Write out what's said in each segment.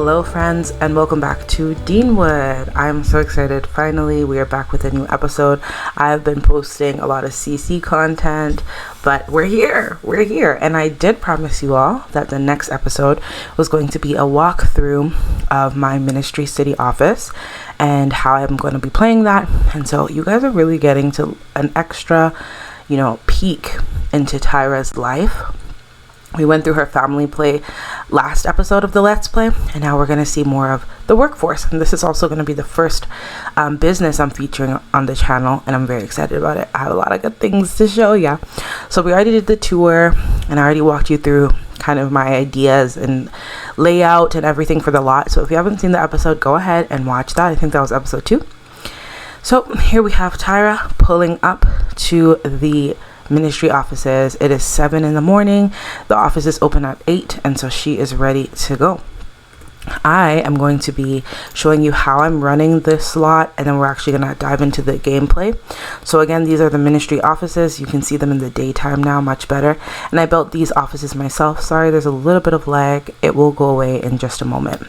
Hello friends, and welcome back to Deanwood. I'm so excited. Finally, we are back with a new episode. I've been posting a lot of CC content, but we're here. And I did promise you all that the next episode was going to be a walkthrough of my ministry city office and how I'm going to be playing that. And so you guys are really getting to an extra, peek into Tyra's life. We went through her family play last episode of the Let's Play, and now we're going to see more of the workforce. And this is also going to be the first business I'm featuring on the channel, and I'm very excited about it. I have a lot of good things to show ya. So we already did the tour, and I already walked you through kind of my ideas and layout and everything for the lot. So if you haven't seen the episode, go ahead and watch that. I think that was episode 2. So here we have Tyra pulling up to the ministry offices. It is 7 in the morning. The office is open at 8, and so she is ready to go. I am going to be showing you how I'm running this lot, and then we're actually going to dive into the gameplay. So again, these are the ministry offices. You can see them in the daytime now much better, and I built these offices myself. Sorry, there's a little bit of lag. It will go away in just a moment.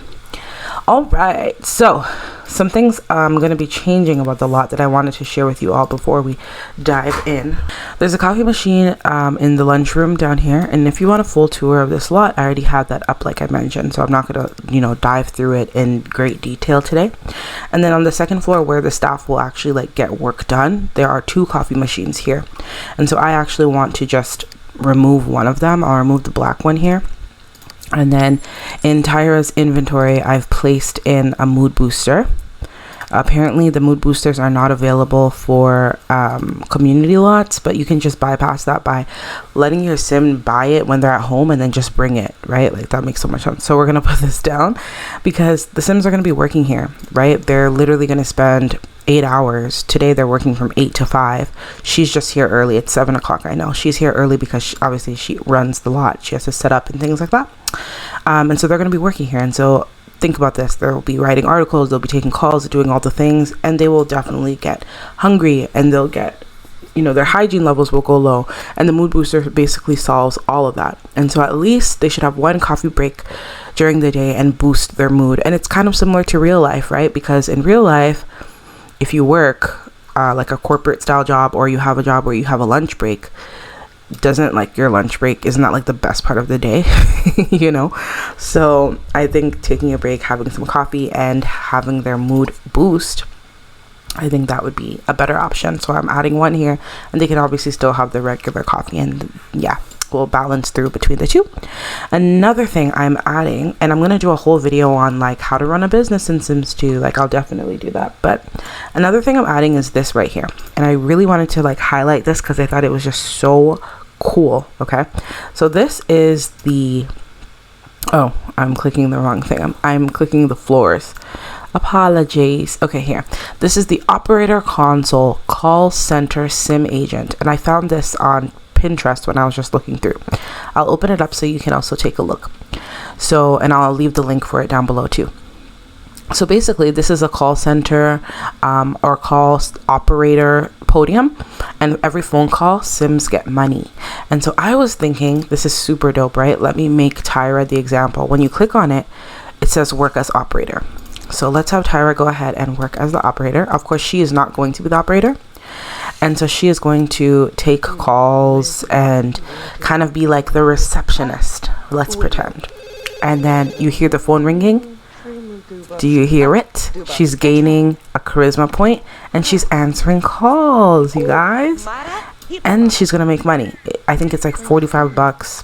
All right, so some things I'm going to be changing about the lot that I wanted to share with you all before we dive in. There's a coffee machine in the lunchroom down here, and if you want a full tour of this lot, I already have that up like I mentioned, so I'm not going to dive through it in great detail today. And then on the second floor where the staff will actually get work done, there are 2 coffee machines here, and so I actually want to just remove one of them. I'll remove the black one here. And then in Tyra's inventory, I've placed in a mood booster. Apparently the mood boosters are not available for community lots, but you can just bypass that by letting your sim buy it when they're at home and then just bring it, right? That makes so much sense. So we're going to put this down because the sims are going to be working here, right? They're literally going to spend 8 hours. Today they're working from 8 to 5. She's just here early. It's 7 o'clock. I know she's here early because obviously she runs the lot. She has to set up and things like that. And so they're going to be working here. And so think about this. They'll be writing articles. They'll be taking calls, doing all the things, and they will definitely get hungry, and they'll get, their hygiene levels will go low. And the mood booster basically solves all of that. And so at least they should have one coffee break during the day and boost their mood. And it's kind of similar to real life, right? Because in real life, if you work like a corporate style job, or you have a job where you have a lunch break, your lunch break isn't that the best part of the day? So I think taking a break, having some coffee, and having their mood boost, I think that would be a better option. So I'm adding one here, and they can obviously still have the regular coffee, and yeah, we'll balance through between the two. Another thing I'm adding, and I'm going to do a whole video on how to run a business in Sims 2, I'll definitely do that, but another thing I'm adding is this right here, and I really wanted to highlight this because I thought it was just so cool. Okay, so this is the I'm clicking the wrong thing. I'm clicking the floors. Apologies. Okay, here. This is the operator console call center sim agent, and I found this on Pinterest when I was just looking through. I'll open it up so you can also take a look. So, and I'll leave the link for it down below too. So basically, this is a call center or call operator podium, and every phone call, Sims get money. And so I was thinking, this is super dope, right? Let me make Tyra the example. When you click on it, it says work as operator. So let's have Tyra go ahead and work as the operator. Of course, she is not going to be the operator. And so she is going to take calls and kind of be like the receptionist, let's pretend. And then you hear the phone ringing. Do you hear it? She's gaining a charisma point, and she's answering calls, you guys. And she's gonna make money. I think it's $45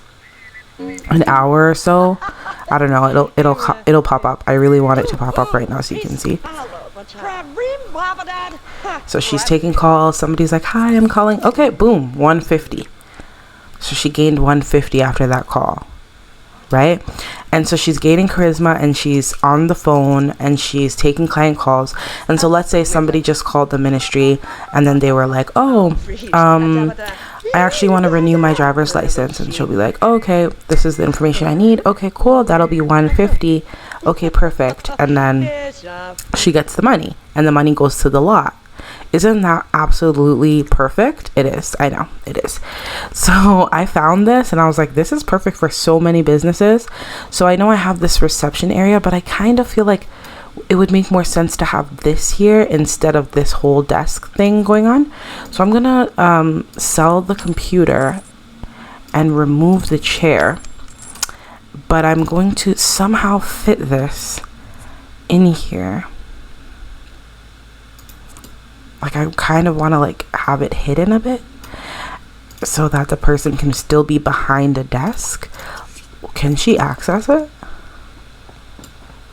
an hour or so. I don't know. It'll pop up. I really want it to pop up right now so you can see. So she's taking calls. Somebody's like, "Hi, I'm calling." Okay, boom, 150. So she gained 150 after that call, right? And so she's gaining charisma, and she's on the phone, and she's taking client calls. And so let's say somebody just called the ministry, and then they were like, I actually want to renew my driver's license. And she'll be like, okay, this is the information I need. Okay, cool, that'll be 150. Okay, perfect. And then she gets the money, and the money goes to the lot. Isn't that absolutely perfect? It is. I know it is. So I found this and I was like, this is perfect for so many businesses. So I know I have this reception area, but I kind of feel like it would make more sense to have this here instead of this whole desk thing going on. So I'm gonna sell the computer and remove the chair, but I'm going to somehow fit this in here. Like, I kind of want to like have it hidden a bit so that the person can still be behind a desk. Can she access it?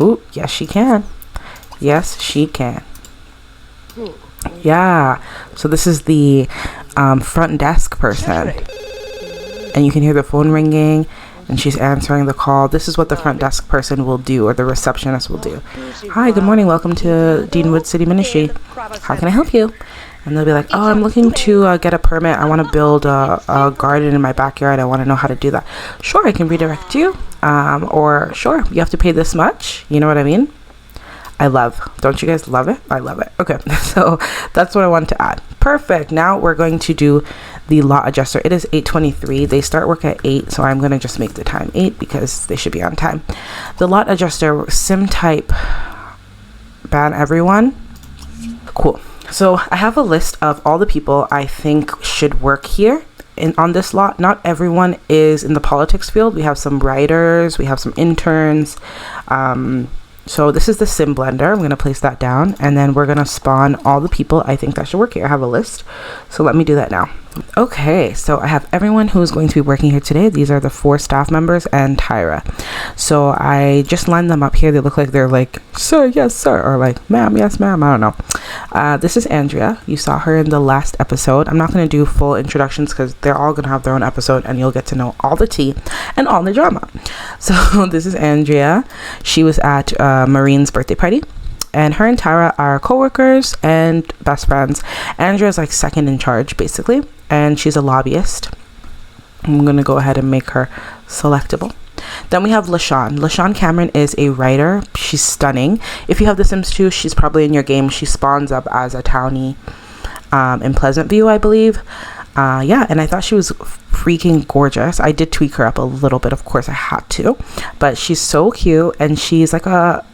Ooh, yes she can. Yes she can. Yeah, so this is the front desk person, and you can hear the phone ringing and she's answering the call. This is what the front desk person will do, or the receptionist will do. Hi, good morning, welcome to Deanwood City Ministry. How can I help you? And they'll be like, oh, I'm looking to get a permit. I want to build a garden in my backyard. I want to know how to do that. Sure, I can redirect you. Or sure, you have to pay this much. You know what I mean? Don't you guys love it? I love it. Okay, so that's what I wanted to add. Perfect. Now we're going to do the lot adjuster. It is 8:23. They start work at 8, so I'm going to just make the time 8 because they should be on time. The lot adjuster, sim type, ban everyone. Cool. So I have a list of all the people I think should work here on this lot. Not everyone is in the politics field. We have some writers, we have some interns. So this is the sim blender. I'm going to place that down, and then we're going to spawn all the people I think that should work here. I have a list, so let me do that now. Okay, so I have everyone who's going to be working here today. These are the 4 staff members and Tyra. So I just lined them up here. They look like they're like, sir, yes, sir, or like, ma'am, yes, ma'am. I don't know. This is Andrea. You saw her in the last episode. I'm not going to do full introductions because they're all going to have their own episode, and you'll get to know all the tea and all the drama. So this is Andrea. She was at Marine's birthday party, and her and Tyra are co-workers and best friends. Andrea is like second in charge basically, and she's a lobbyist. I'm gonna go ahead and make her selectable. Then we have LaShawn. LaShawn Cameron is a writer. She's stunning. If you have The Sims 2, she's probably in your game. She spawns up as a townie in Pleasant View, I believe. Yeah, and I thought she was freaking gorgeous. I did tweak her up a little bit, of course I had to, but she's so cute, and she's a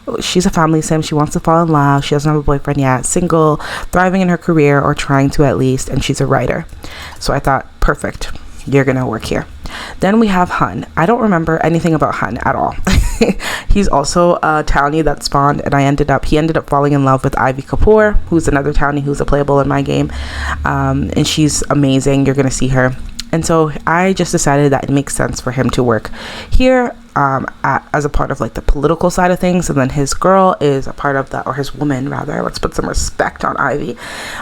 family sim. She wants to fall in love. She doesn't have a boyfriend yet, single, thriving in her career, or trying to at least, and she's a writer. So I thought, perfect, you're gonna work here. Then we have Hun. I don't remember anything about Hun at all. He's also a townie that spawned, and he ended up falling in love with Ivy Kapoor, who's another townie who's a playable in my game, and she's amazing. You're gonna see her. And so I just decided that it makes sense for him to work here as a part of like the political side of things, and then his girl is a part of that, or his woman rather. Let's put some respect on Ivy.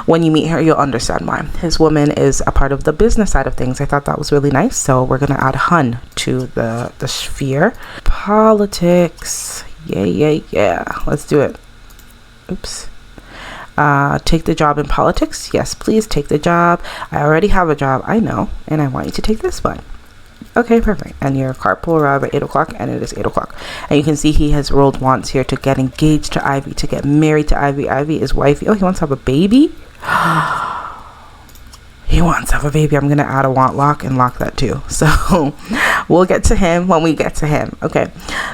When you meet her, you'll understand why. His woman is a part of the business side of things. I thought that was really nice, so we're gonna add Hun to the sphere. Politics, yeah, let's do it. Oops. Take the job in politics. Yes, please take the job. I already have a job, I know, and I want you to take this one. Okay, perfect. And your carpool arrive at 8 o'clock, and it is 8 o'clock. And you can see he has rolled wants here to get engaged to Ivy, to get married to Ivy. Ivy is wifey. Oh, he wants to have a baby? He wants to have a baby. I'm going to add a want lock and lock that too. So we'll get to him when we get to him. Okay.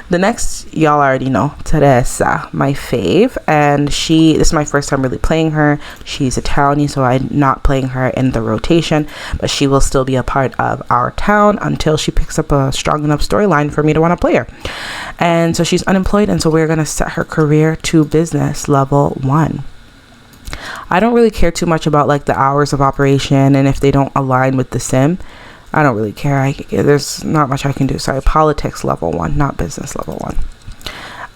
The next, y'all already know, Teresa, my fave. And this is my first time really playing her. She's a townie, so I'm not playing her in the rotation, but she will still be a part of our town until she picks up a strong enough storyline for me to want to play her. And so she's unemployed, and so we're going to set her career to business level 1. I don't really care too much about like the hours of operation, and if they don't align with the sim, I don't really care. There's not much I can do. Sorry, politics level 1, not business level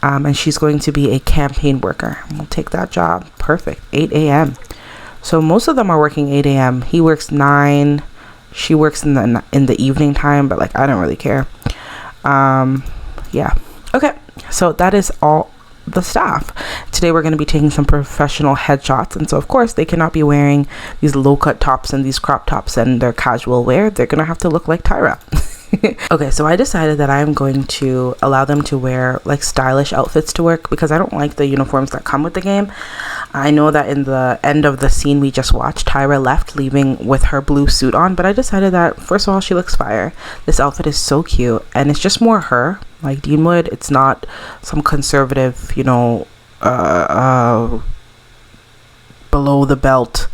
1. And she's going to be a campaign worker. We'll take that job. Perfect. 8 a.m. So most of them are working 8 a.m. He works 9. She works in the evening time, but like I don't really care. Yeah. Okay. So that is all the staff. Today we're going to be taking some professional headshots, and so of course they cannot be wearing these low-cut tops and these crop tops and their casual wear. They're gonna have to look like Tyra. Okay, so I decided that I'm going to allow them to wear like stylish outfits to work because I don't like the uniforms that come with the game. I know that in the end of the scene we just watched, Tyra left, leaving with her blue suit on, but I decided that, first of all, she looks fire. This outfit is so cute, and it's just more her. Like Deanwood, it's not some conservative, you know, below the belt,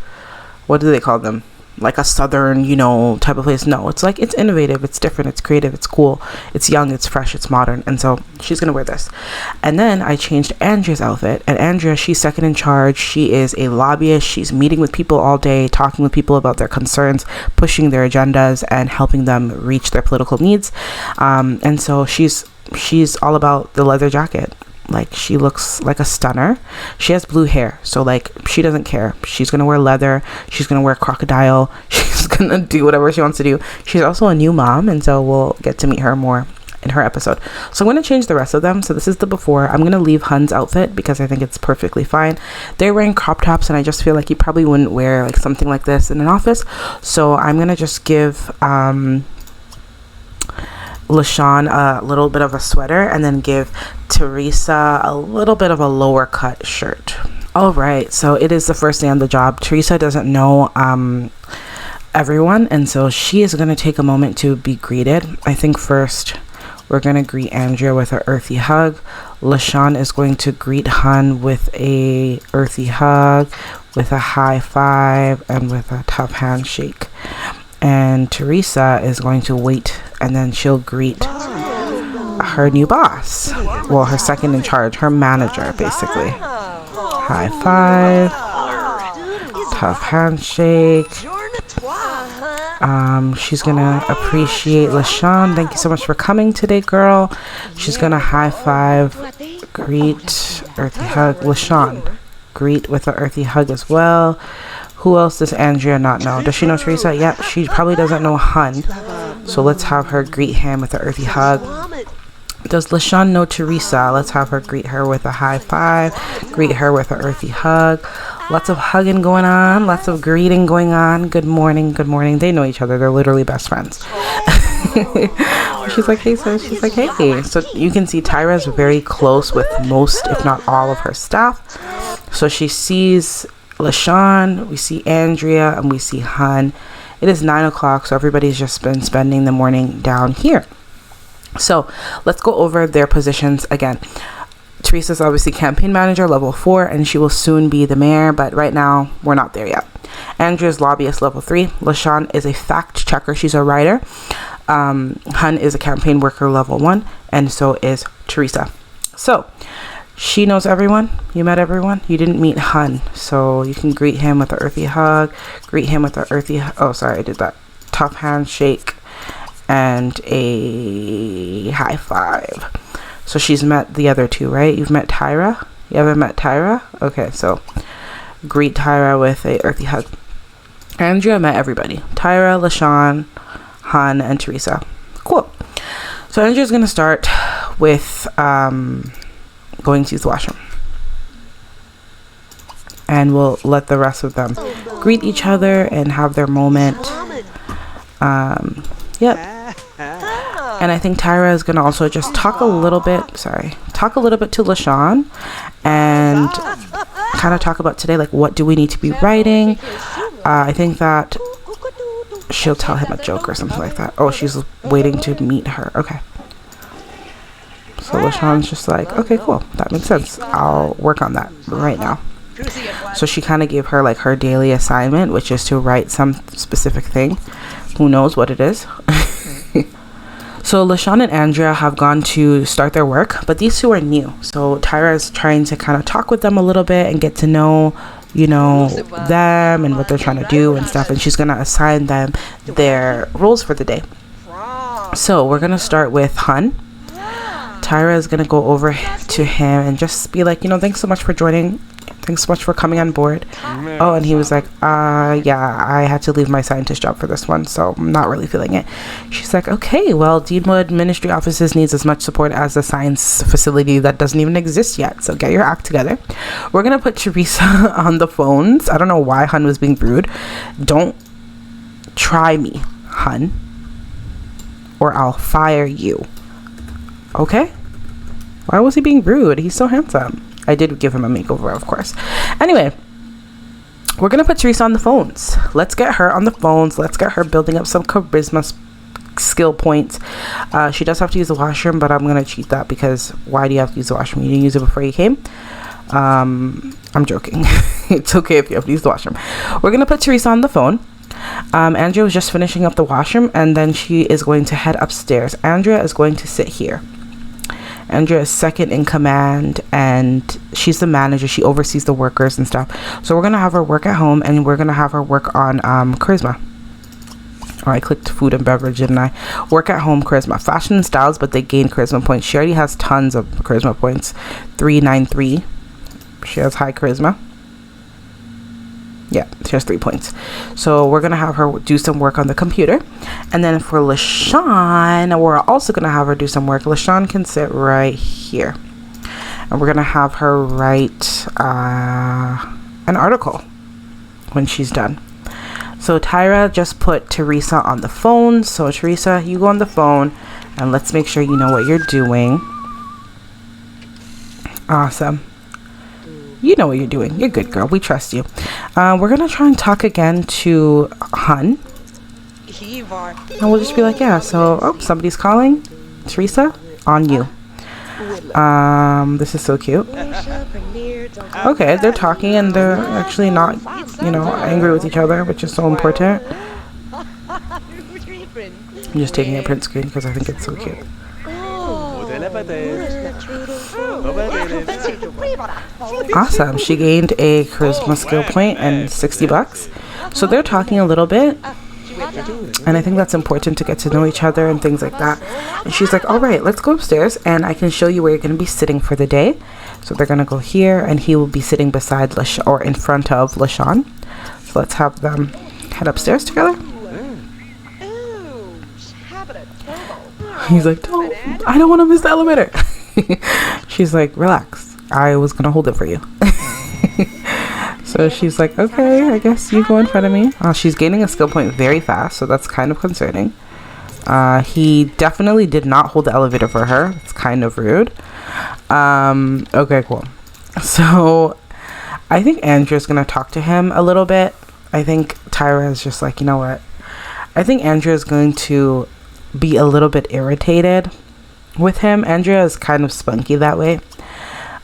what do they call them, like a southern, you know, type of place. No, it's like, it's innovative, it's different, it's creative, it's cool, it's young, it's fresh, it's modern. And so she's gonna wear this. And then I changed Andrea's outfit, and Andrea, she's second in charge. She is a lobbyist. She's meeting with people all day, talking with people about their concerns, pushing their agendas, and helping them reach their political needs. And so she's all about the leather jacket. Like, she looks like a stunner. She has blue hair, so like, she doesn't care. She's gonna wear leather, she's gonna wear crocodile, she's gonna do whatever she wants to do. She's also a new mom, and so we'll get to meet her more in her episode. So I'm going to change the rest of them. So this is the before. I'm going to leave Hun's outfit because I think it's perfectly fine. They're wearing crop tops, and I just feel like you probably wouldn't wear like something like this in an office. So I'm going to just give LaShawn a little bit of a sweater, and then give Teresa a little bit of a lower cut shirt. All right, so it is the first day on the job. Teresa doesn't know everyone, and so she is going to take a moment to be greeted. I think first we're going to greet Andrea with an earthy hug. LaShawn is going to greet Hun with a earthy hug, with a high five, and with a tough handshake. And Teresa is going to wait, and then she'll greet her new boss. Well, her second in charge, her manager, basically. High five, tough handshake. She's gonna appreciate LaShawn. Thank you so much for coming today, girl. She's gonna high five, greet, earthy hug. LaShawn, greet with an earthy hug as well. Who else does Andrea not know? Does she know Teresa? Yep, she probably doesn't know Hun. So let's have her greet him with an earthy hug. Does LaShawn know Teresa? Let's have her greet her with a high five, greet her with an earthy hug. Lots of hugging going on, lots of greeting going on. Good morning, good morning. They know each other. They're literally best friends. She's like, hey, sis. She's like, hey. So you can see Tyra's very close with most, if not all, of her staff. So she sees LaShawn, we see Andrea, and we see Hun. It is 9 o'clock, so everybody's just been spending the morning down here. So let's go over their positions again. Teresa's obviously campaign manager, level 4, and she will soon be the mayor, but right now we're not there yet. Andrea's lobbyist, level 3. LaShawn is a fact checker. She's a writer. Hun is a campaign worker, level 1, and so is Teresa. So she knows everyone. You met everyone. You didn't meet Hun, so you can greet him with an earthy hug. Greet him with an earthy. Oh, sorry, I did that. Tough handshake and a high five. So she's met the other two, right? You've met Tyra. You haven't met Tyra? Okay, so greet Tyra with a earthy hug. Andrea met everybody. Tyra, LaShawn, Han, and Teresa. Cool. So Andrea's gonna start with going to use the washroom, and we'll let the rest of them greet each other and have their moment. Yep. And I think Tyra is gonna also just talk a little bit to LaShawn, and kind of talk about today, like, what do we need to be writing. I think that she'll tell him a joke or something like that. Oh, she's waiting to meet her. Okay. So LaShawn's just like, okay, cool, that makes sense. I'll work on that right now. So she kind of gave her like her daily assignment, which is to write some specific thing. Who knows what it is? So LaShawn and Andrea have gone to start their work, but these two are new. So Tyra is trying to kind of talk with them a little bit and get to know, you know, them and what they're trying to do and stuff. And she's going to assign them their roles for the day. So we're going to start with Hun. Tyra is going to go over to him and just be like, you know, thanks so much for joining. Thanks so much for coming on board. Oh, and he was like, yeah, I had to leave my scientist job for this one, so I'm not really feeling it. She's like, okay, well, Deanwood Ministry Offices needs as much support as the science facility that doesn't even exist yet, so get your act together. We're going to put Teresa on the phones. I don't know why Hun was being rude. Don't try me, Hun, or I'll fire you. Okay? Why was he being rude? He's so handsome. I did give him a makeover, of course. Anyway, we're gonna put Teresa on the phones. Let's get her on the phones. Let's get her building up some charisma skill points. She does have to use the washroom, but I'm gonna cheat that, because why do you have to use the washroom? You didn't use it before you came. I'm joking. It's okay if you have to use the washroom. We're gonna put Teresa on the phone. Andrea was just finishing up the washroom, and then she is going to head upstairs. Andrea is going to sit here. Andrea is second in command, and she's the manager. She oversees the workers and stuff. So we're gonna have her work at home, and we're gonna have her work on charisma. Oh, I clicked food and beverage, didn't I? Work at home charisma. Fashion and styles, but they gain charisma points. She already has tons of charisma points. 393. She has high charisma. Yeah, she has 3 points. So we're gonna have her do some work on the computer. And then for LaShawn, we're also gonna have her do some work. LaShawn can sit right here. And we're gonna have her write an article when she's done. So Tyra just put Teresa on the phone. So Teresa, you go on the phone, and let's make sure you know what you're doing. Awesome. You know what you're doing. You're good, girl. We trust you. We're gonna try and talk again to Hun, and we'll just be like, yeah, so, oh, somebody's calling. Teresa, on you. This is so cute. Okay, they're talking, and they're actually not, you know, angry with each other, which is so important. I'm just taking a print screen because I think it's so cute. Awesome. She gained a charisma skill point and 60 bucks. So they're talking a little bit, and I think that's important to get to know each other and things like that. And she's like, all right, let's go upstairs, and I can show you where you're going to be sitting for the day. So they're going to go here, and he will be sitting beside or in front of LaShawn. So let's have them head upstairs together. He's like, I don't want to miss the elevator. She's like, relax, I was gonna hold it for you. So she's like, okay, I guess you go in front of me. She's gaining a skill point very fast, so that's kind of concerning. He definitely did not hold the elevator for her. It's kind of rude. Okay, cool. So I think Andrea's gonna talk to him a little bit. I think Tyra is just like, you know what, I think Andrea is going to be a little bit irritated with him. Andrea is kind of spunky that way.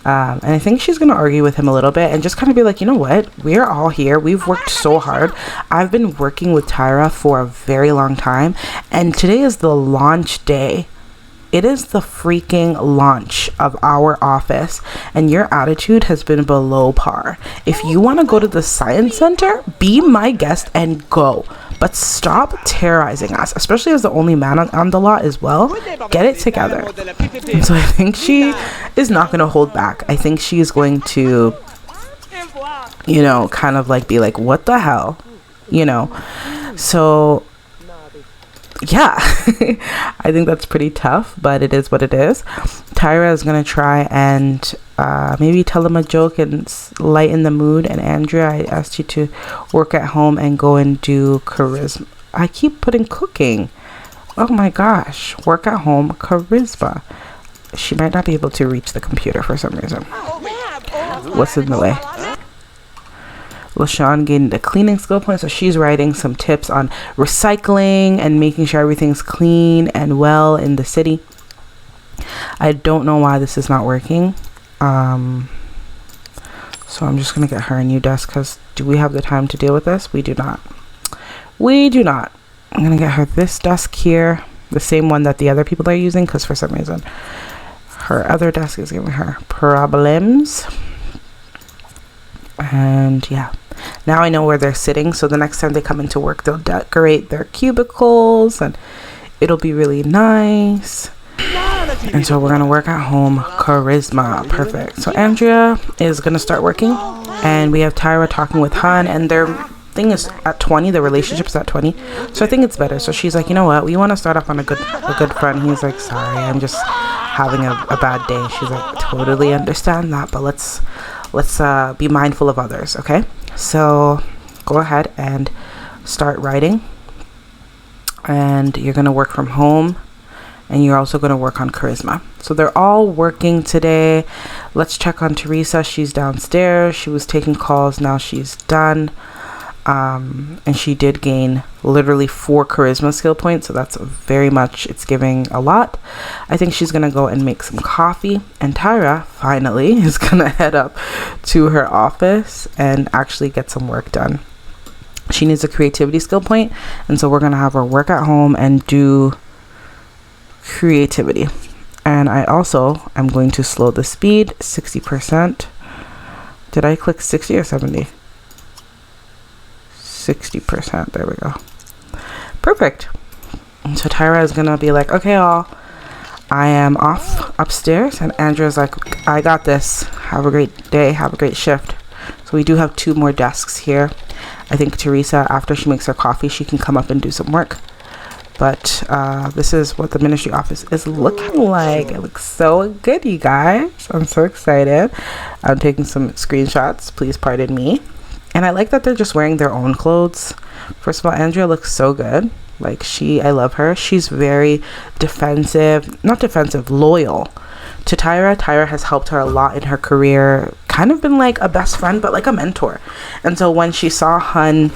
And I think she's going to argue with him a little bit and just kind of be like, you know what? We're all here. We've worked so hard. I've been working with Tyra for a very long time. And today is the launch day. It is the freaking launch of our office. And your attitude has been below par. If you want to go to the science center, be my guest and go. But stop terrorizing us, especially as the only man on the lot as well. Get it together. And so I think she is not going to hold back. I think she is going to, you know, kind of like be like, what the hell? You know? So, yeah. I think that's pretty tough, but it is what it is. Tyra is going to try and maybe tell him a joke and lighten the mood. And Andrea, I asked you to work at home and go and do charisma. I keep putting cooking. Oh my gosh. Work at home charisma. She might not be able to reach the computer for some reason. What's in the way? LaShawn gained a cleaning skill point, so she's writing some tips on recycling and making sure everything's clean and well in the city. I don't know why this is not working. So I'm just gonna get her a new desk, because do we have the time to deal with this? We do not. We do not. I'm gonna get her this desk here, the same one that the other people are using, because for some reason her other desk is giving her problems. And yeah, now I know where they're sitting, so the next time they come into work, they'll decorate their cubicles and it'll be really nice. And so we're gonna work at home charisma. Perfect. So Andrea is gonna start working, and we have Tyra talking with Han, and their thing is at 20. The relationship is at 20, so I think it's better. So she's like, you know what, we want to start off on a good front. He's like, sorry, I'm just having a bad day. She's like, totally understand that, but let's be mindful of others. Okay, so go ahead and start writing, and you're gonna work from home. and you're also going to work on charisma. So they're all working today. Let's check on Teresa. She's downstairs. She was taking calls. Now she's done. And she did gain literally 4 charisma skill points, so that's very much, it's giving a lot. I think she's gonna go and make some coffee, and Tyra finally is gonna head up to her office and actually get some work done. She needs a creativity skill point, and so we're gonna have her work at home and do creativity. And I also am going to slow the speed 60%. Did I click 60 or 70? 60%. There we go. Perfect. And so Tyra is gonna be like, okay, all, I am off upstairs, and Andrea's like, I got this. Have a great day. Have a great shift. So we do have 2 more desks here. I think Teresa, after she makes her coffee, she can come up and do some work. But this is what the ministry office is looking like. It looks so good, you guys. I'm so excited. I'm taking some screenshots. Please pardon me. And I like that they're just wearing their own clothes. First of all, Andrea looks so good. Like, I love her. She's very loyal to Tyra. Tyra has helped her a lot in her career. Kind of been like a best friend, but like a mentor. And so when she saw Hun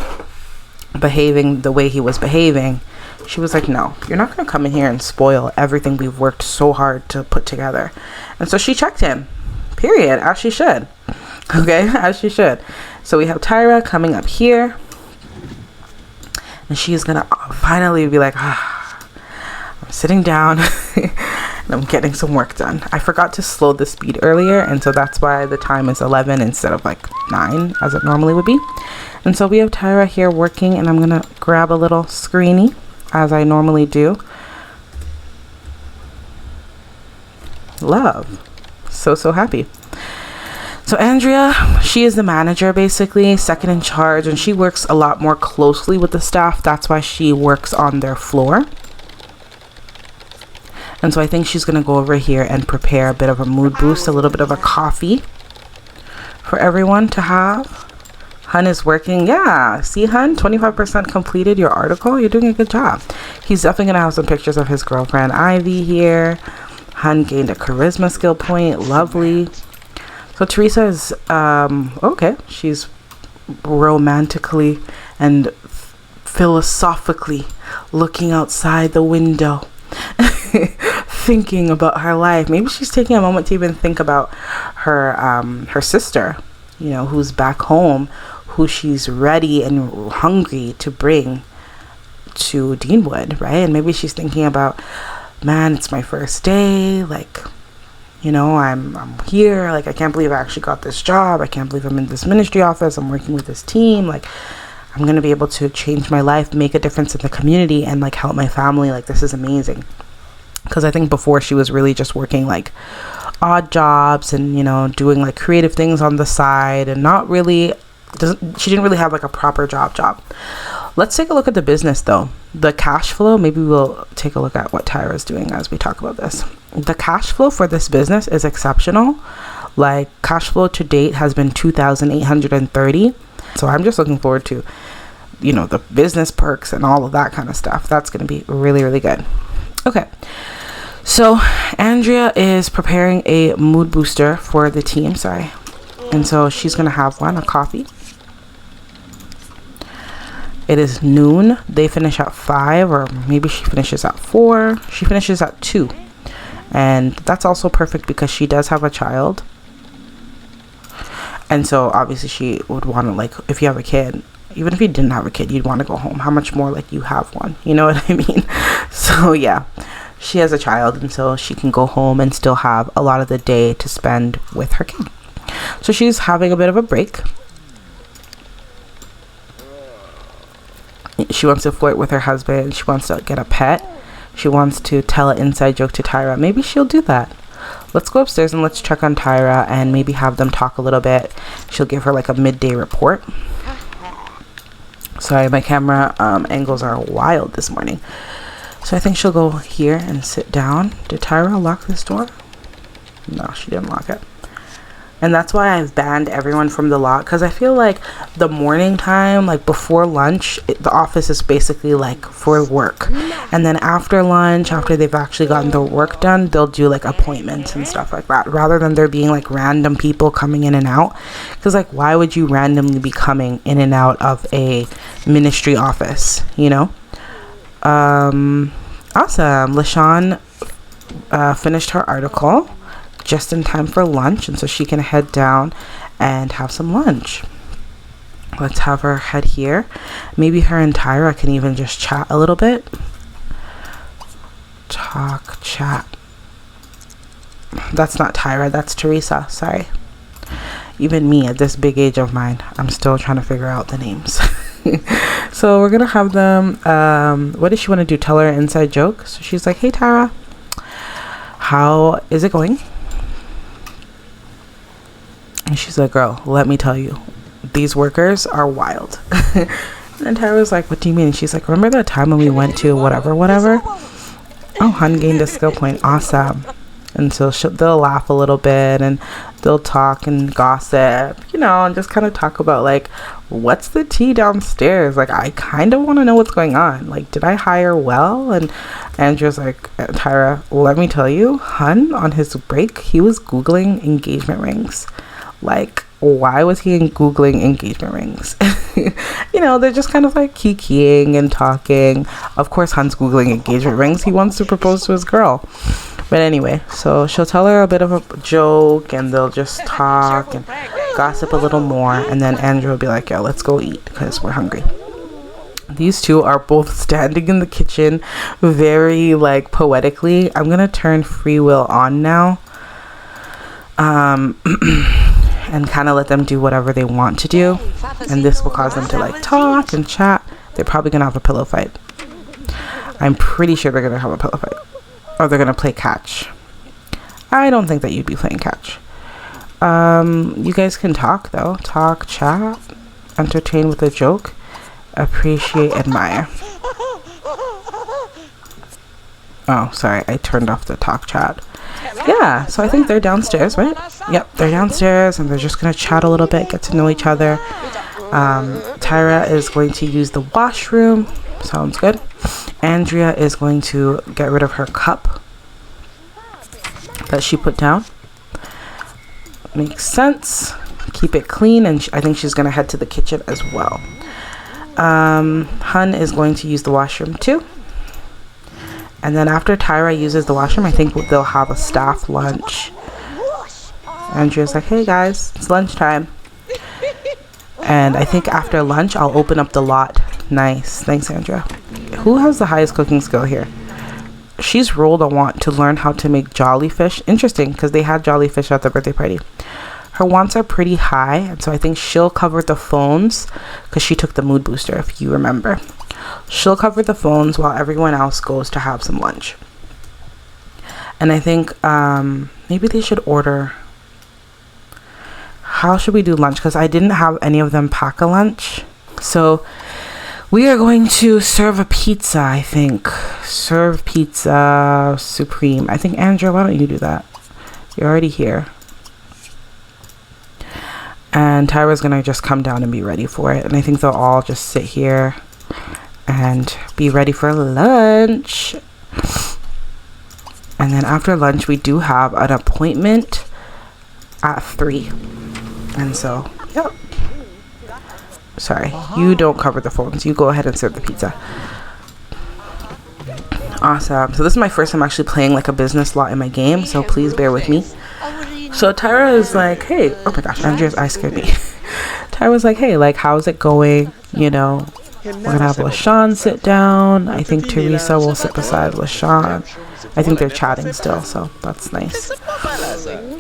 behaving the way he was behaving, she was like, no, you're not going to come in here and spoil everything we've worked so hard to put together. And so she checked him, period, as she should. Okay, as she should. So we have Tyra coming up here, and she's gonna finally be like, I'm sitting down and I'm getting some work done. I forgot to slow the speed earlier, and so that's why the time is 11 instead of like 9 as it normally would be. And so we have Tyra here working, and I'm gonna grab a little screeny as I normally do. Love. So happy. So Andrea, she is the manager, basically, second in charge, and she works a lot more closely with the staff. That's why she works on their floor. And so I think she's going to go over here and prepare a bit of a mood boost, a little bit of a coffee for everyone to have. Hun is working. Yeah, see, Hun, 25% completed your article. You're doing a good job. He's definitely going to have some pictures of his girlfriend, Ivy, here. Hun gained a charisma skill point. Lovely. So Teresa is, okay, she's romantically and philosophically looking outside the window, thinking about her life. Maybe she's taking a moment to even think about her sister, you know, who's back home, who she's ready and hungry to bring to Deanwood, right? And maybe she's thinking about, man, it's my first day, like, you know, I'm here, like, I can't believe I actually got this job. I can't believe I'm in this ministry office. I'm working with this team. Like, I'm going to be able to change my life, make a difference in the community, and like help my family. Like, this is amazing. Because I think before she was really just working like odd jobs and, you know, doing like creative things on the side, and not really, she didn't really have like a proper job. Let's take a look at the business though. The cash flow, maybe we'll take a look at what Tyra is doing as we talk about this. The cash flow for this business is exceptional. Like, cash flow to date has been $2,830. So I'm just looking forward to, you know, the business perks and all of that kind of stuff. That's going to be really, really good. Okay. So Andrea is preparing a mood booster for the team. Sorry. And so she's going to have a coffee. It is noon. They finish at 5, or maybe she finishes at 4. She finishes at 2. And that's also perfect because she does have a child. And so obviously she would want to, like, if you have a kid, even if you didn't have a kid, you'd want to go home. How much more like you have one? You know what I mean? So yeah, she has a child, and so she can go home and still have a lot of the day to spend with her kid. So she's having a bit of a break. She wants to flirt with her husband. She wants to get a pet. She wants to tell an inside joke to Tyra. Maybe she'll do that. Let's go upstairs and let's check on Tyra and maybe have them talk a little bit. She'll give her like a midday report. Sorry, my camera angles are wild this morning. So I think she'll go here and sit down. Did Tyra lock this door? No, she didn't lock it. And that's why I've banned everyone from the lot, because I feel like the morning time, like before lunch, the office is basically like for work. And then after lunch, after they've actually gotten their work done, they'll do like appointments and stuff like that, rather than there being like random people coming in and out. Because like, why would you randomly be coming in and out of a ministry office, you know? Awesome. LaShawn finished her article just in time for lunch, and so she can head down and have some lunch. Let's have her head here. Maybe her and Tyra can even just chat a little bit. Talk, chat. That's not Tyra, that's Teresa. Sorry. Even me at this big age of mine, I'm still trying to figure out the names. So we're gonna have them, what does she want to do? Tell her an inside joke. So she's like, hey Tyra, how is it going? And she's like, girl, let me tell you, these workers are wild. And Tyra's like, what do you mean? And she's like, remember that time when we went to whatever? Oh, hun gained a skill point. Awesome. And so they'll laugh a little bit, and they'll talk and gossip, you know, and just kind of talk about like, what's the tea downstairs? Like, I kind of want to know what's going on. Like, did I hire well? And Andrew's like, Tyra, let me tell you, hun, on his break, he was Googling engagement rings. Like, why was he Googling engagement rings? You know, they're just kind of like kikiing and talking. Of course, Hun's Googling engagement rings. He wants to propose to his girl. But anyway, so she'll tell her a bit of a joke, and they'll just talk and gossip a little more. And then Andrew will be like, yo, let's go eat because we're hungry. These two are both standing in the kitchen very like poetically. I'm going to turn Free Will on now. And kind of let them do whatever they want to do, and this will cause them to like talk and chat. They're probably gonna have a pillow fight. I'm pretty sure they're gonna have a pillow fight, or they're gonna play catch. I don't think that you'd be playing catch. You guys can talk though. Talk, chat, entertain with a joke, appreciate, admire. Oh, sorry, I turned off the talk chat. Yeah, so I think they're downstairs, right? Yep, they're downstairs, and they're just gonna chat a little bit, get to know each other. Tyra is going to use the washroom. Sounds good. Andrea is going to get rid of her cup that she put down. Makes sense. Keep it clean, and I think she's gonna head to the kitchen as well. Hun is going to use the washroom too. And then after Tyra uses the washroom, I think they'll have a staff lunch. Andrea's like, hey guys, it's lunchtime. And I think after lunch, I'll open up the lot. Nice. Thanks, Andrea. Who has the highest cooking skill here? She's rolled a want to learn how to make jellyfish. Interesting, because they had jellyfish at the birthday party. Her wants are pretty high, and so I think she'll cover the phones because she took the mood booster, if you remember. She'll cover the phones while everyone else goes to have some lunch. And I think maybe they should order. How should we do lunch? Because I didn't have any of them pack a lunch. So we are going to serve a pizza, I think. Serve pizza supreme. I think, Andrea, why don't you do that? You're already here. And Tyra's going to just come down and be ready for it. And I think they'll all just sit here and be ready for lunch. And then after lunch, we do have an appointment at 3. And so, yep. Sorry, you don't cover the phones. You go ahead and serve the pizza. Awesome. So this is my first time actually playing like a business lot in my game, so please bear with me. So Tyra is like, hey, oh my gosh, Andrea's eyes scared me. Tyra was like, hey, like, how's it going? You know, we're gonna have LaShawn sit down. I think Teresa will sit beside LaShawn. I think they're chatting still, so that's nice.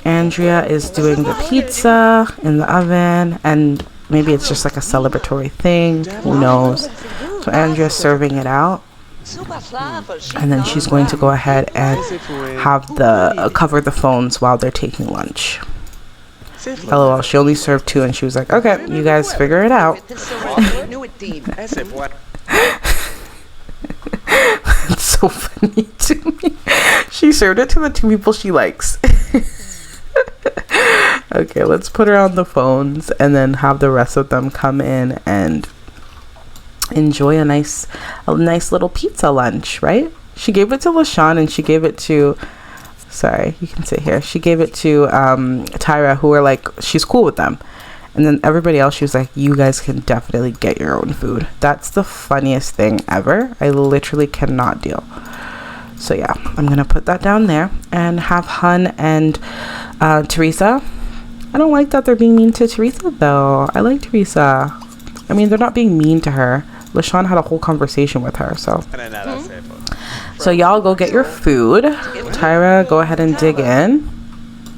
Andrea is doing the pizza in the oven, and maybe it's just like a celebratory thing, who knows. So Andrea's serving it out, and then she's going to go ahead and have the cover the phones while they're taking lunch. LOL, she only served 2, and she was like, okay, you guys figure it out. It's so funny to me. She served it to the 2 people she likes. Okay, let's put her on the phones and then have the rest of them come in and enjoy a nice little pizza lunch, right? She gave it to LaShawn and she gave it to, sorry, you can sit here. She gave it to Tyra, who were like, she's cool with them. And then everybody else, she was like, you guys can definitely get your own food. That's the funniest thing ever. I literally cannot deal. So yeah, I'm gonna put that down there and have Hun and Teresa. I don't like that they're being mean to Teresa though. I like Teresa. I mean, they're not being mean to her. LaShawn had a whole conversation with her, so. So y'all go get your food. Tyra, go ahead and dig in.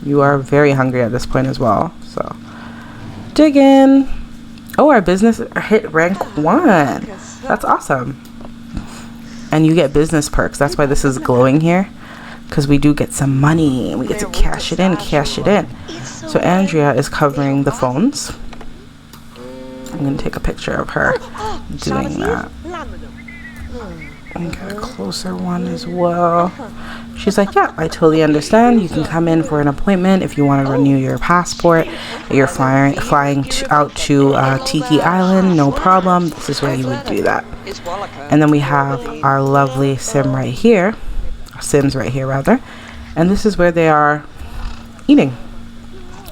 You are very hungry at this point as well, so. Dig in. Oh, our business hit rank 1. That's awesome. And you get business perks. That's why this is glowing here, because we do get some money. We get to cash it in. So Andrea is covering the phones. I'm going to take a picture of her doing that. And get a closer one as well. She's like, yeah, I totally understand. You can come in for an appointment if you want to renew your passport. You're flying out to Tiki Island, no problem. This is where you would do that. And then we have our lovely Sims right here, and this is where they are eating,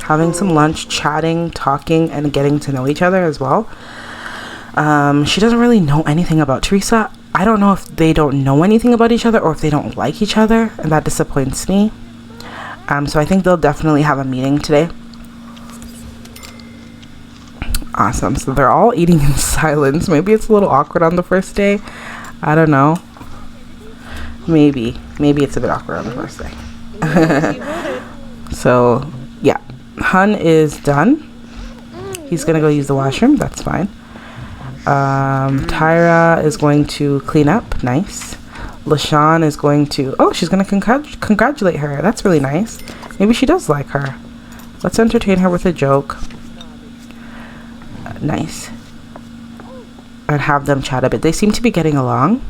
having some lunch, chatting, talking, and getting to know each other as well. She doesn't really know anything about Teresa. I don't know if they don't know anything about each other or if they don't like each other, and that disappoints me. So I think they'll definitely have a meeting today. Awesome. So they're all eating in silence. Maybe it's a little awkward on the first day. I don't know. Maybe it's a bit awkward on the first day. So yeah, Hun is done. He's gonna go use the washroom. That's fine. Tyra is going to clean up. Nice. LaShawn is going to, oh, she's going to congratulate her. That's really nice. Maybe she does like her. Let's entertain her with a joke. Nice. And have them chat a bit. They seem to be getting along.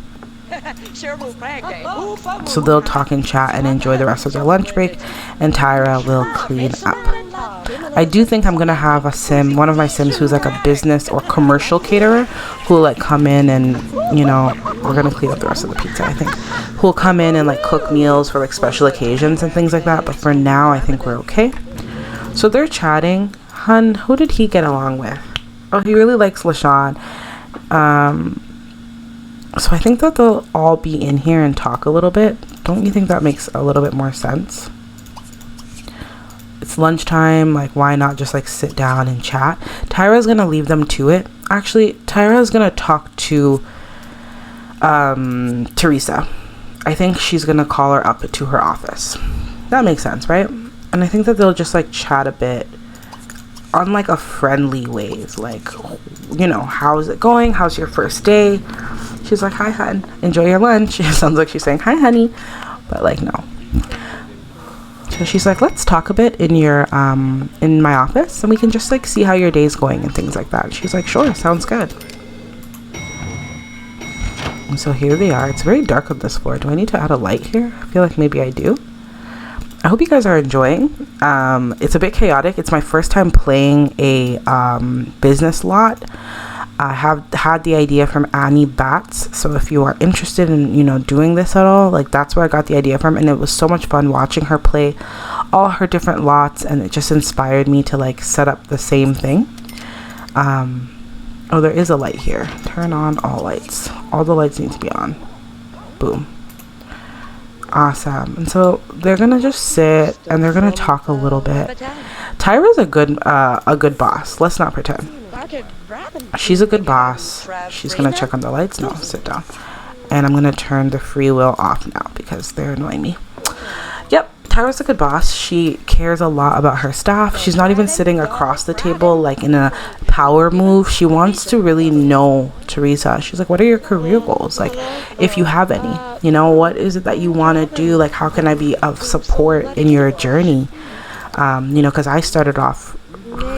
So they'll talk and chat and enjoy the rest of their lunch break, and Tyra will clean up. I do think I'm gonna have a sim, one of my sims who's like a business or commercial caterer, who will like come in and, you know, we're gonna clean up the rest of the pizza, I think, who will come in and like cook meals for like special occasions and things like that. But for now, I think we're okay. So they're chatting. Hun, who did he get along with? Oh, he really likes LaShawn. So I think that they'll all be in here and talk a little bit. Don't you think that makes a little bit more sense? It's lunchtime, like why not just like sit down and chat? Tyra's gonna leave them to it. Actually, Tyra's gonna talk to Teresa. I think she's gonna call her up to her office. That makes sense, right? And I think that they'll just like chat a bit on like a friendly ways, like, you know, how's it going? How's your first day? She's like, hi, hun, enjoy your lunch. It sounds like she's saying, hi, honey, but like, no. So she's like, let's talk a bit in your in my office, and we can just like see how your day's going and things like that. And she's like, sure, sounds good. And so here they are. It's very dark on this floor. Do I need to add a light here? I feel like maybe I do. I hope you guys are enjoying. It's a bit chaotic. It's my first time playing a business lot. I have had the idea from Annie Batts, so if you are interested in, you know, doing this at all, like that's where I got the idea from, and it was so much fun watching her play all her different lots, and it just inspired me to like set up the same thing. Oh, there is a light here. Turn on all lights. All the lights need to be on. Boom. Awesome. And so they're gonna just sit and they're gonna talk a little bit. Tyra's a good boss. Let's not pretend. She's a good boss. She's gonna check on the lights. No, sit down. And I'm gonna turn the free will off now because they're annoying me. Yep, Tyra's a good boss. She cares a lot about her staff. She's not even sitting across the table like in a power move. She wants to really know Teresa. She's like, what are your career goals? Like, if you have any, you know, what is it that you want to do? Like, how can I be of support in your journey? You know, because I started off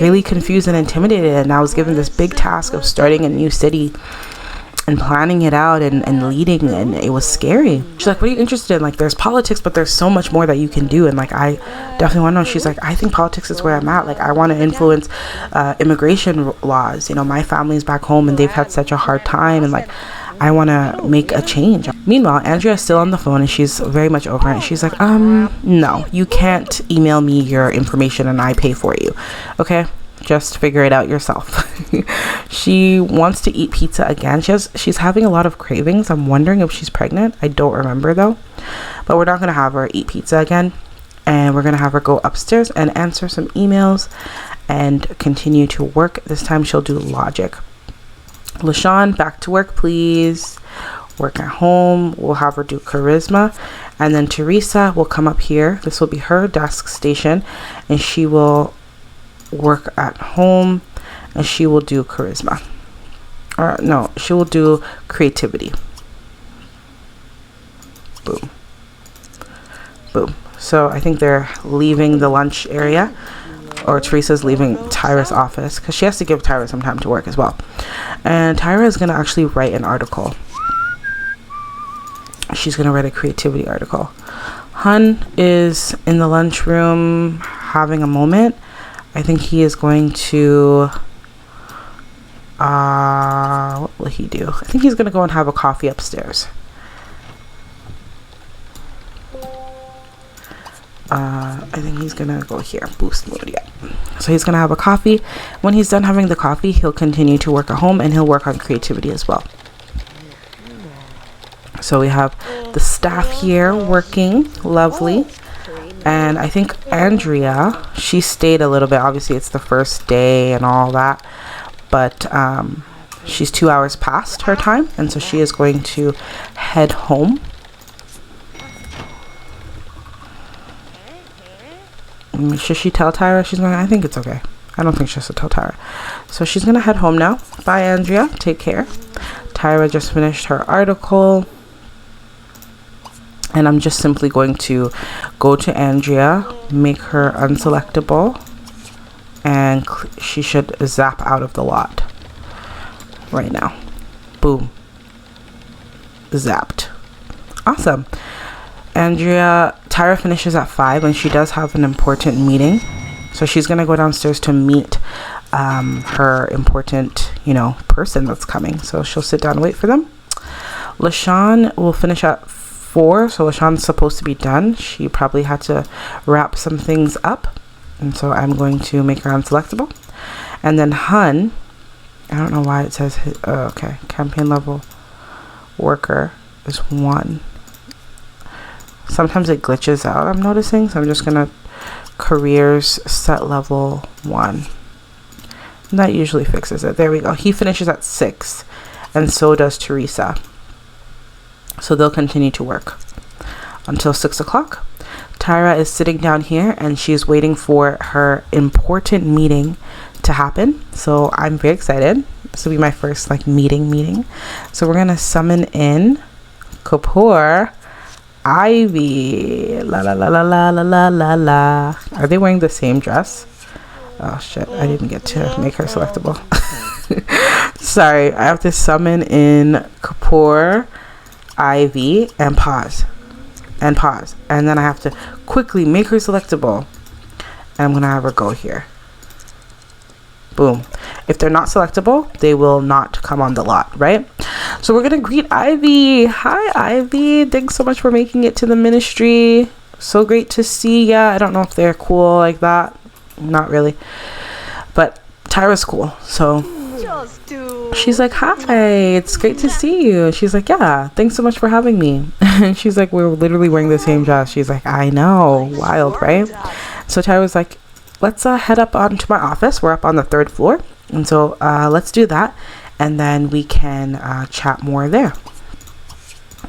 really confused and intimidated, and I was given this big task of starting a new city. and planning it out and leading, and it was scary. She's like, what are you interested in? Like, there's politics, but there's so much more that you can do, and like, I definitely want to know. She's like, I think politics is where I'm at. Like, I want to influence immigration laws. You know, my family's back home and they've had such a hard time, and like, I want to make a change. Meanwhile, Andrea's still on the phone and she's very much over it. She's like, no, you can't email me your information and I pay for you. Okay, just figure it out yourself. She wants to eat pizza again. She's having a lot of cravings. I'm wondering if she's pregnant. I don't remember though. But we're not going to have her eat pizza again. And we're going to have her go upstairs and answer some emails and continue to work. This time she'll do logic. LaShawn, back to work, please. Work at home. We'll have her do charisma. And then Teresa will come up here. This will be her desk station. And she will work at home. And she will do charisma. Or no, she will do creativity. Boom. Boom. So I think they're leaving the lunch area. Or Teresa's leaving Tyra's office because she has to give Tyra some time to work as well. And Tyra is going to actually write an article. She's going to write a creativity article. Hun is in the lunchroom having a moment. I think he is going to... what will he do? I think he's going to go and have a coffee upstairs. I think he's gonna go here, boost mode, yeah. So he's gonna have a coffee. When he's done having the coffee, he'll continue to work at home and he'll work on creativity as well. So we have the staff here working, lovely. And I think Andrea, she stayed a little bit. Obviously it's the first day and all that, but she's 2 hours past her time, and so she is going to head home. Should she tell Tyra she's going? I think it's okay. I don't think she has to tell Tyra. So she's going to head home now. Bye, Andrea. Take care. Tyra just finished her article. And I'm just simply going to go to Andrea, make her unselectable, and she should zap out of the lot right now. Boom. Zapped. Awesome. Andrea, Tyra finishes at 5 and she does have an important meeting. So she's going to go downstairs to meet her important, person that's coming. So she'll sit down and wait for them. LaShawn will finish at 4. So LaShawn's supposed to be done. She probably had to wrap some things up. And so I'm going to make her unselectable. And then Hun, I don't know why it says, okay, campaign level worker is 1. Sometimes it glitches out, I'm noticing. So I'm just going to careers set level 1. And that usually fixes it. There we go. He finishes at 6. And so does Teresa. So they'll continue to work until 6 o'clock. Tyra is sitting down here and she's waiting for her important meeting to happen. So I'm very excited. This will be my first meeting. So we're going to summon in Kapoor, Ivy, la la la la la la la la la. Are they wearing the same dress? Oh shit, I didn't get to make her selectable. Sorry, I have to summon in Kapoor, Ivy, and pause. And then I have to quickly make her selectable. And I'm gonna have her go here. Boom. If they're not selectable, they will not come on the lot, right? So we're gonna greet Ivy. Hi, Ivy. Thanks so much for making it to the ministry. So great to see ya. I don't know if they're cool like that. Not really. But Tyra's cool. So she's like, hi, it's great to see you. She's like, yeah, thanks so much for having me. And she's like, we're literally wearing the same dress. She's like, I know. Wild, right? So Tyra was like, let's head up onto my office. We're up on the 3rd floor. And so let's do that. And then we can chat more there.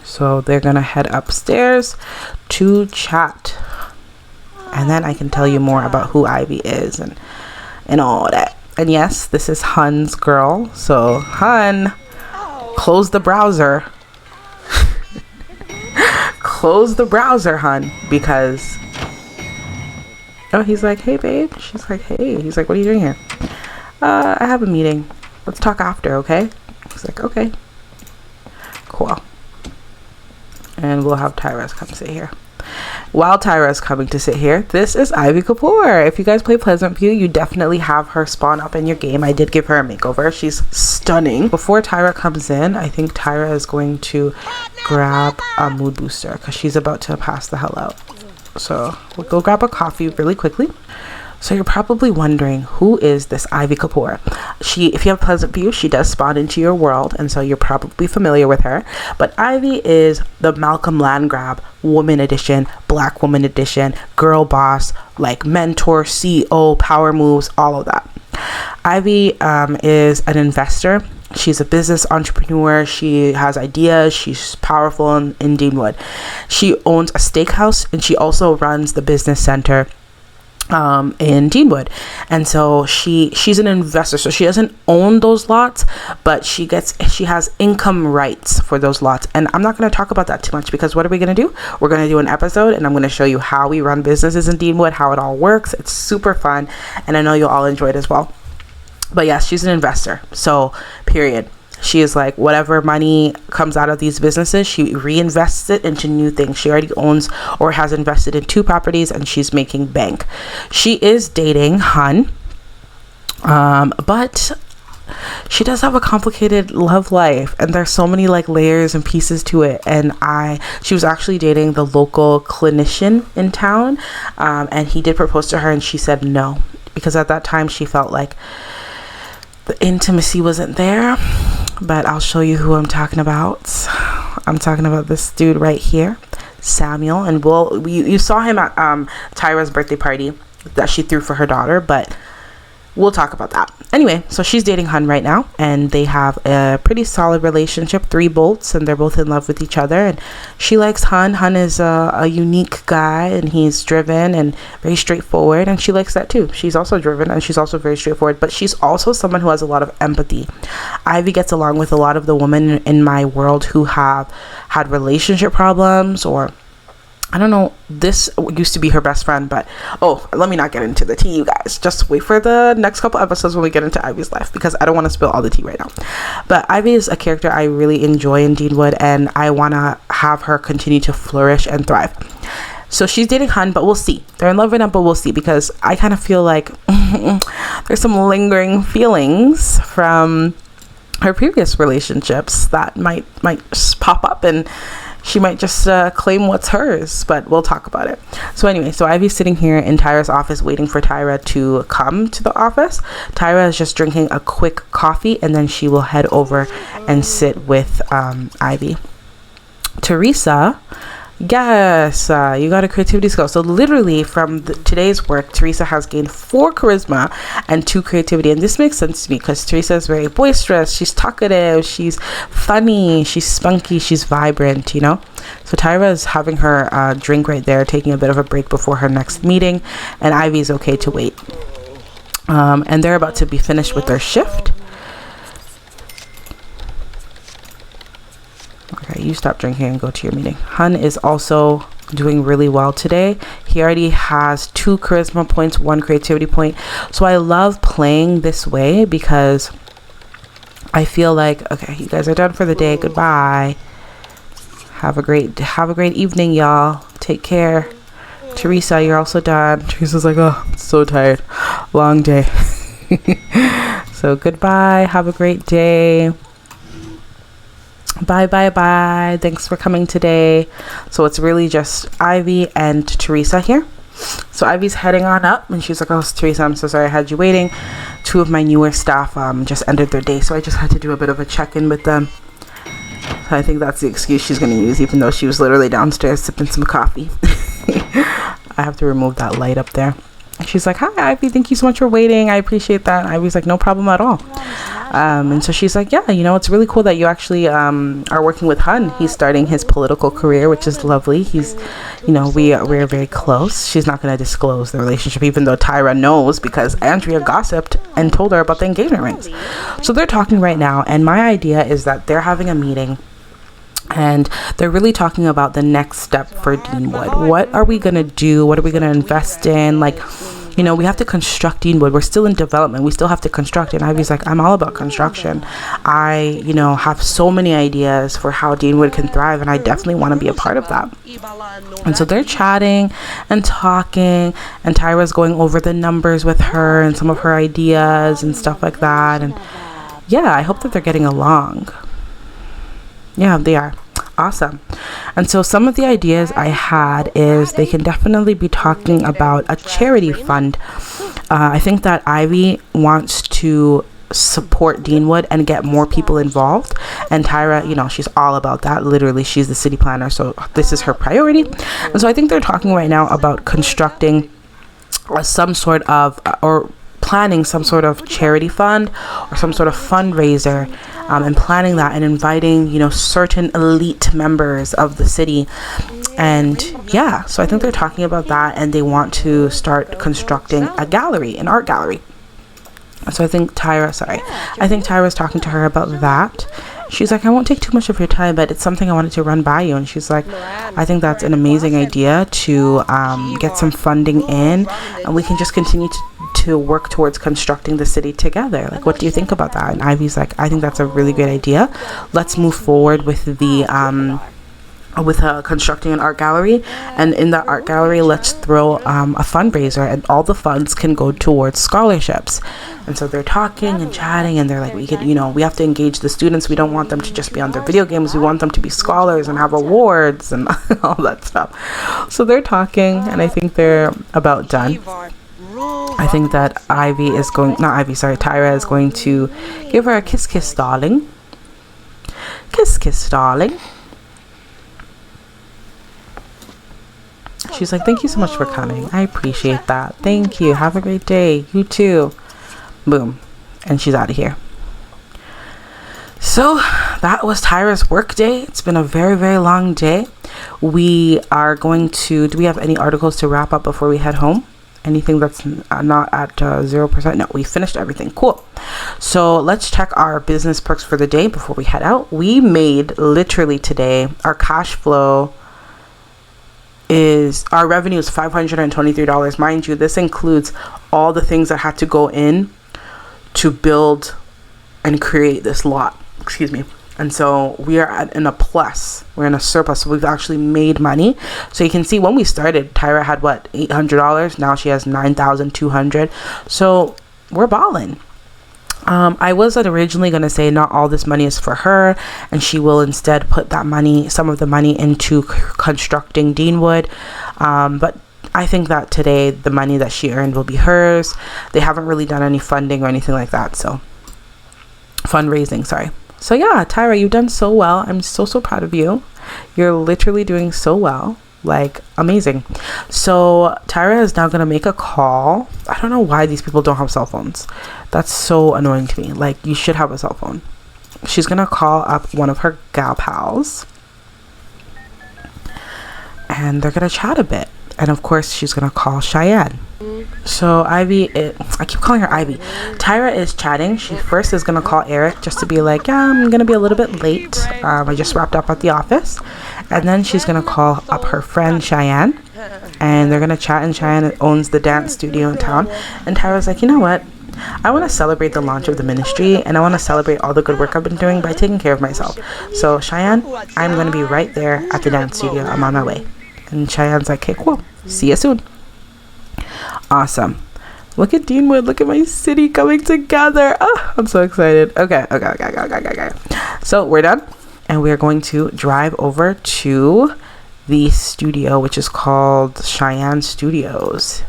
So they're going to head upstairs to chat. And then I can tell you more about who Ivy is and all that. And yes, this is Hun's girl. So Hun, close the browser. Close the browser, Hun, because... Oh, he's like, hey, babe. She's like, hey. He's like, what are you doing here? I have a meeting. Let's talk after, okay? He's like, okay. Cool. And we'll have Tyra's come sit here. While Tyra is coming to sit here, this is Ivy Kapoor. If you guys play Pleasant View, you definitely have her spawn up in your game. I did give her a makeover. She's stunning. Before Tyra comes in, I think Tyra is going to grab a mood booster because she's about to pass the hell out. So we'll go grab a coffee really quickly. So you're probably wondering, who is this Ivy Kapoor? If you have Pleasant View, she does spawn into your world, and so you're probably familiar with her. But Ivy is the Malcolm Landgrab woman edition, black woman edition, girl boss, like mentor, CEO, power moves, all of that. Ivy is an investor. She's a business entrepreneur. She has ideas. She's powerful in Deanwood. She owns a steakhouse, and she also runs the business center in Deanwood. And so she's an investor, so she doesn't own those lots, but she has income rights for those lots. And I'm not going to talk about that too much, because what are we going to do? We're going to do an episode, and I'm going to show you how we run businesses in Deanwood, how it all works. It's super fun, and I know you'll all enjoy it as well. But yes, she's an investor, so period. She is like, whatever money comes out of these businesses, she reinvests it into new things. She already owns or has invested in 2 properties, and she's making bank. She is dating Hun, but she does have a complicated love life, and there's so many like layers and pieces to it. And she was actually dating the local clinician in town, and he did propose to her, and she said no, because at that time she felt like the intimacy wasn't there. But I'll show you who I'm talking about. I'm talking about this dude right here, Samuel. And you saw him at Tyra's birthday party that she threw for her daughter, but we'll talk about that. Anyway, so she's dating Hun right now, and they have a pretty solid relationship, 3 bolts, and they're both in love with each other. And she likes Hun. Hun is a unique guy, and he's driven and very straightforward, and she likes that too. She's also driven, and she's also very straightforward, but she's also someone who has a lot of empathy. Ivy gets along with a lot of the women in my world who have had relationship problems, or I don't know, this used to be her best friend, but let me not get into the tea, you guys. Just wait for the next couple episodes when we get into Ivy's life, because I don't want to spill all the tea right now. But Ivy is a character I really enjoy in Deanwood, and I want to have her continue to flourish and thrive. So she's dating Hun, but we'll see. They're in love right now, but we'll see, because I kind of feel like there's some lingering feelings from her previous relationships that might just pop up, and she might just claim what's hers, but we'll talk about it. So anyway, so Ivy's sitting here in Tyra's office waiting for Tyra to come to the office. Tyra is just drinking a quick coffee, and then she will head over and sit with Ivy. Teresa, yes, you got a creativity skill. So literally from today's work, Teresa has gained 4 charisma and 2 creativity, and this makes sense to me because Teresa is very boisterous, she's talkative, she's funny, she's spunky, she's vibrant, you know. So Tyra is having her drink right there, taking a bit of a break before her next meeting, and Ivy's okay to wait. And they're about to be finished with their shift. Okay, you stop drinking and go to your meeting. Hun is also doing really well today. He already has 2 charisma points, 1 creativity point. So I love playing this way because I feel like, okay, you guys are done for the day. Goodbye. Have a great evening, y'all. Take care. Teresa, you're also done. Teresa's like, oh, I'm so tired. Long day. So goodbye. Have a great day. Bye. Thanks for coming today. So it's really just Ivy and Teresa here. So Ivy's heading on up, and she's like, oh, Teresa, I'm so sorry I had you waiting. 2 of my newer staff just ended their day, so I just had to do a bit of a check-in with them. So I think that's the excuse she's going to use, even though she was literally downstairs sipping some coffee. I have to remove that light up there. And she's like, hi Ivy, thank you so much for waiting, I appreciate that. And Ivy's like, no problem at all. And so she's like, yeah, you know, it's really cool that you actually are working with Hun. He's starting his political career, which is lovely. He's, you know, we're very close. She's not going to disclose the relationship, even though Tyra knows, because Andrea gossiped and told her about the engagement rings. So they're talking right now, and my idea is that they're having a meeting, and they're really talking about the next step for Deanwood. What are we going to do? What are we going to invest in? Like, you know, we have to construct Deanwood. We're still in development. We still have to construct. And Ivy's like, I'm all about construction. I, you know, have so many ideas for how Deanwood can thrive, and I definitely want to be a part of that. And so they're chatting and talking, and Tyra's going over the numbers with her and some of her ideas and stuff like that. And yeah, I hope that they're getting along. Yeah, they are. Awesome. And so some of the ideas I had is they can definitely be talking about a charity fund. I think that Ivy wants to support Deanwood and get more people involved, and Tyra, you know, she's all about that. Literally, she's the city planner, so this is her priority. And so I think they're talking right now about constructing some sort of or planning some sort of charity fund or some sort of fundraiser, and planning that and inviting, you know, certain elite members of the city. And yeah, so I think they're talking about that, and they want to start constructing a gallery, an art gallery. So I think Tyra's talking to her about that. She's like, I won't take too much of your time, but it's something I wanted to run by you. And she's like, I think that's an amazing idea to get some funding in, and we can just continue to work towards constructing the city together. Like, what do you think about that? And Ivy's like, I think that's a really great idea. Let's move forward with the constructing an art gallery, and in that art gallery let's throw a fundraiser, and all the funds can go towards scholarships. And so they're talking and chatting, and they're like, we have to engage the students. We don't want them to just be on their video games. We want them to be scholars and have awards and all that stuff. So they're talking, and I think they're about done. I think that Tyra is going to give her a kiss darling. Kiss darling. She's like, thank you so much for coming. I appreciate that. Thank you. Have a great day. You too. Boom. And she's out of here. So that was Tyra's work day. It's been a very, very long day. We are going to, do we have any articles to wrap up before we head home? Anything that's not at 0%? No, we finished everything. Cool. So let's check our business perks for the day before we head out. We made literally today, our cash flow is, our revenue is $523. Mind you, this includes all the things that had to go in to build and create this lot. Excuse me. And so we are in a plus. We're in a surplus. So we've actually made money. So you can see when we started, Tyra had what, $800. Now she has $9,200. So we're balling. I was originally going to say not all this money is for her, and she will instead put that money, some of the money, into constructing Deanwood. But I think that today the money that she earned will be hers. They haven't really done any funding or anything like that. So fundraising, sorry. So yeah, Tyra, you've done so well. I'm so proud of you. You're literally doing so well. Like, amazing. So Tyra is now gonna make a call. I don't know why these people don't have cell phones. That's so annoying to me. Like, you should have a cell phone. She's gonna call up one of her gal pals, and they're gonna chat a bit. And of course she's gonna call Cheyenne. So I keep calling her Ivy. Tyra is chatting. She first is gonna call Eric just to be like, yeah, I'm gonna be a little bit late. I just wrapped up at the office. And then she's gonna call up her friend Cheyenne, and they're gonna chat. And Cheyenne owns the dance studio in town. And Tyra's like, you know what? I want to celebrate the launch of the ministry, and I want to celebrate all the good work I've been doing by taking care of myself. So Cheyenne, I'm gonna be right there at the dance studio. I'm on my way. And Cheyenne's like, okay, cool. See you soon. Awesome. Look at Deanwood. Look at my city coming together. Oh, I'm so excited. Okay. So we're done, and we're going to drive over to the studio, which is called Cheyenne Studios.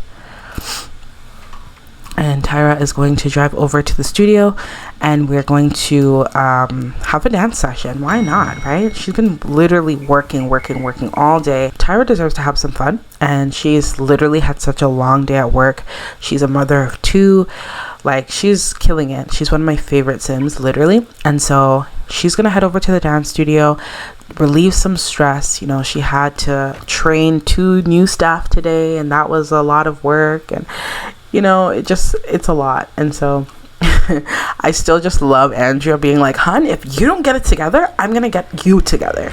And Tyra is going to drive over to the studio, and we're going to have a dance session. Why not, right? She's been literally working all day. Tyra deserves to have some fun, and she's literally had such a long day at work. She's a mother of two. Like, she's killing it. She's one of my favorite Sims, literally. And so she's gonna head over to the dance studio, relieve some stress. You know, she had to train 2 new staff today, and that was a lot of work. And you know, it's a lot. And so I still just love Andrea being like, hun, if you don't get it together, I'm gonna get you together.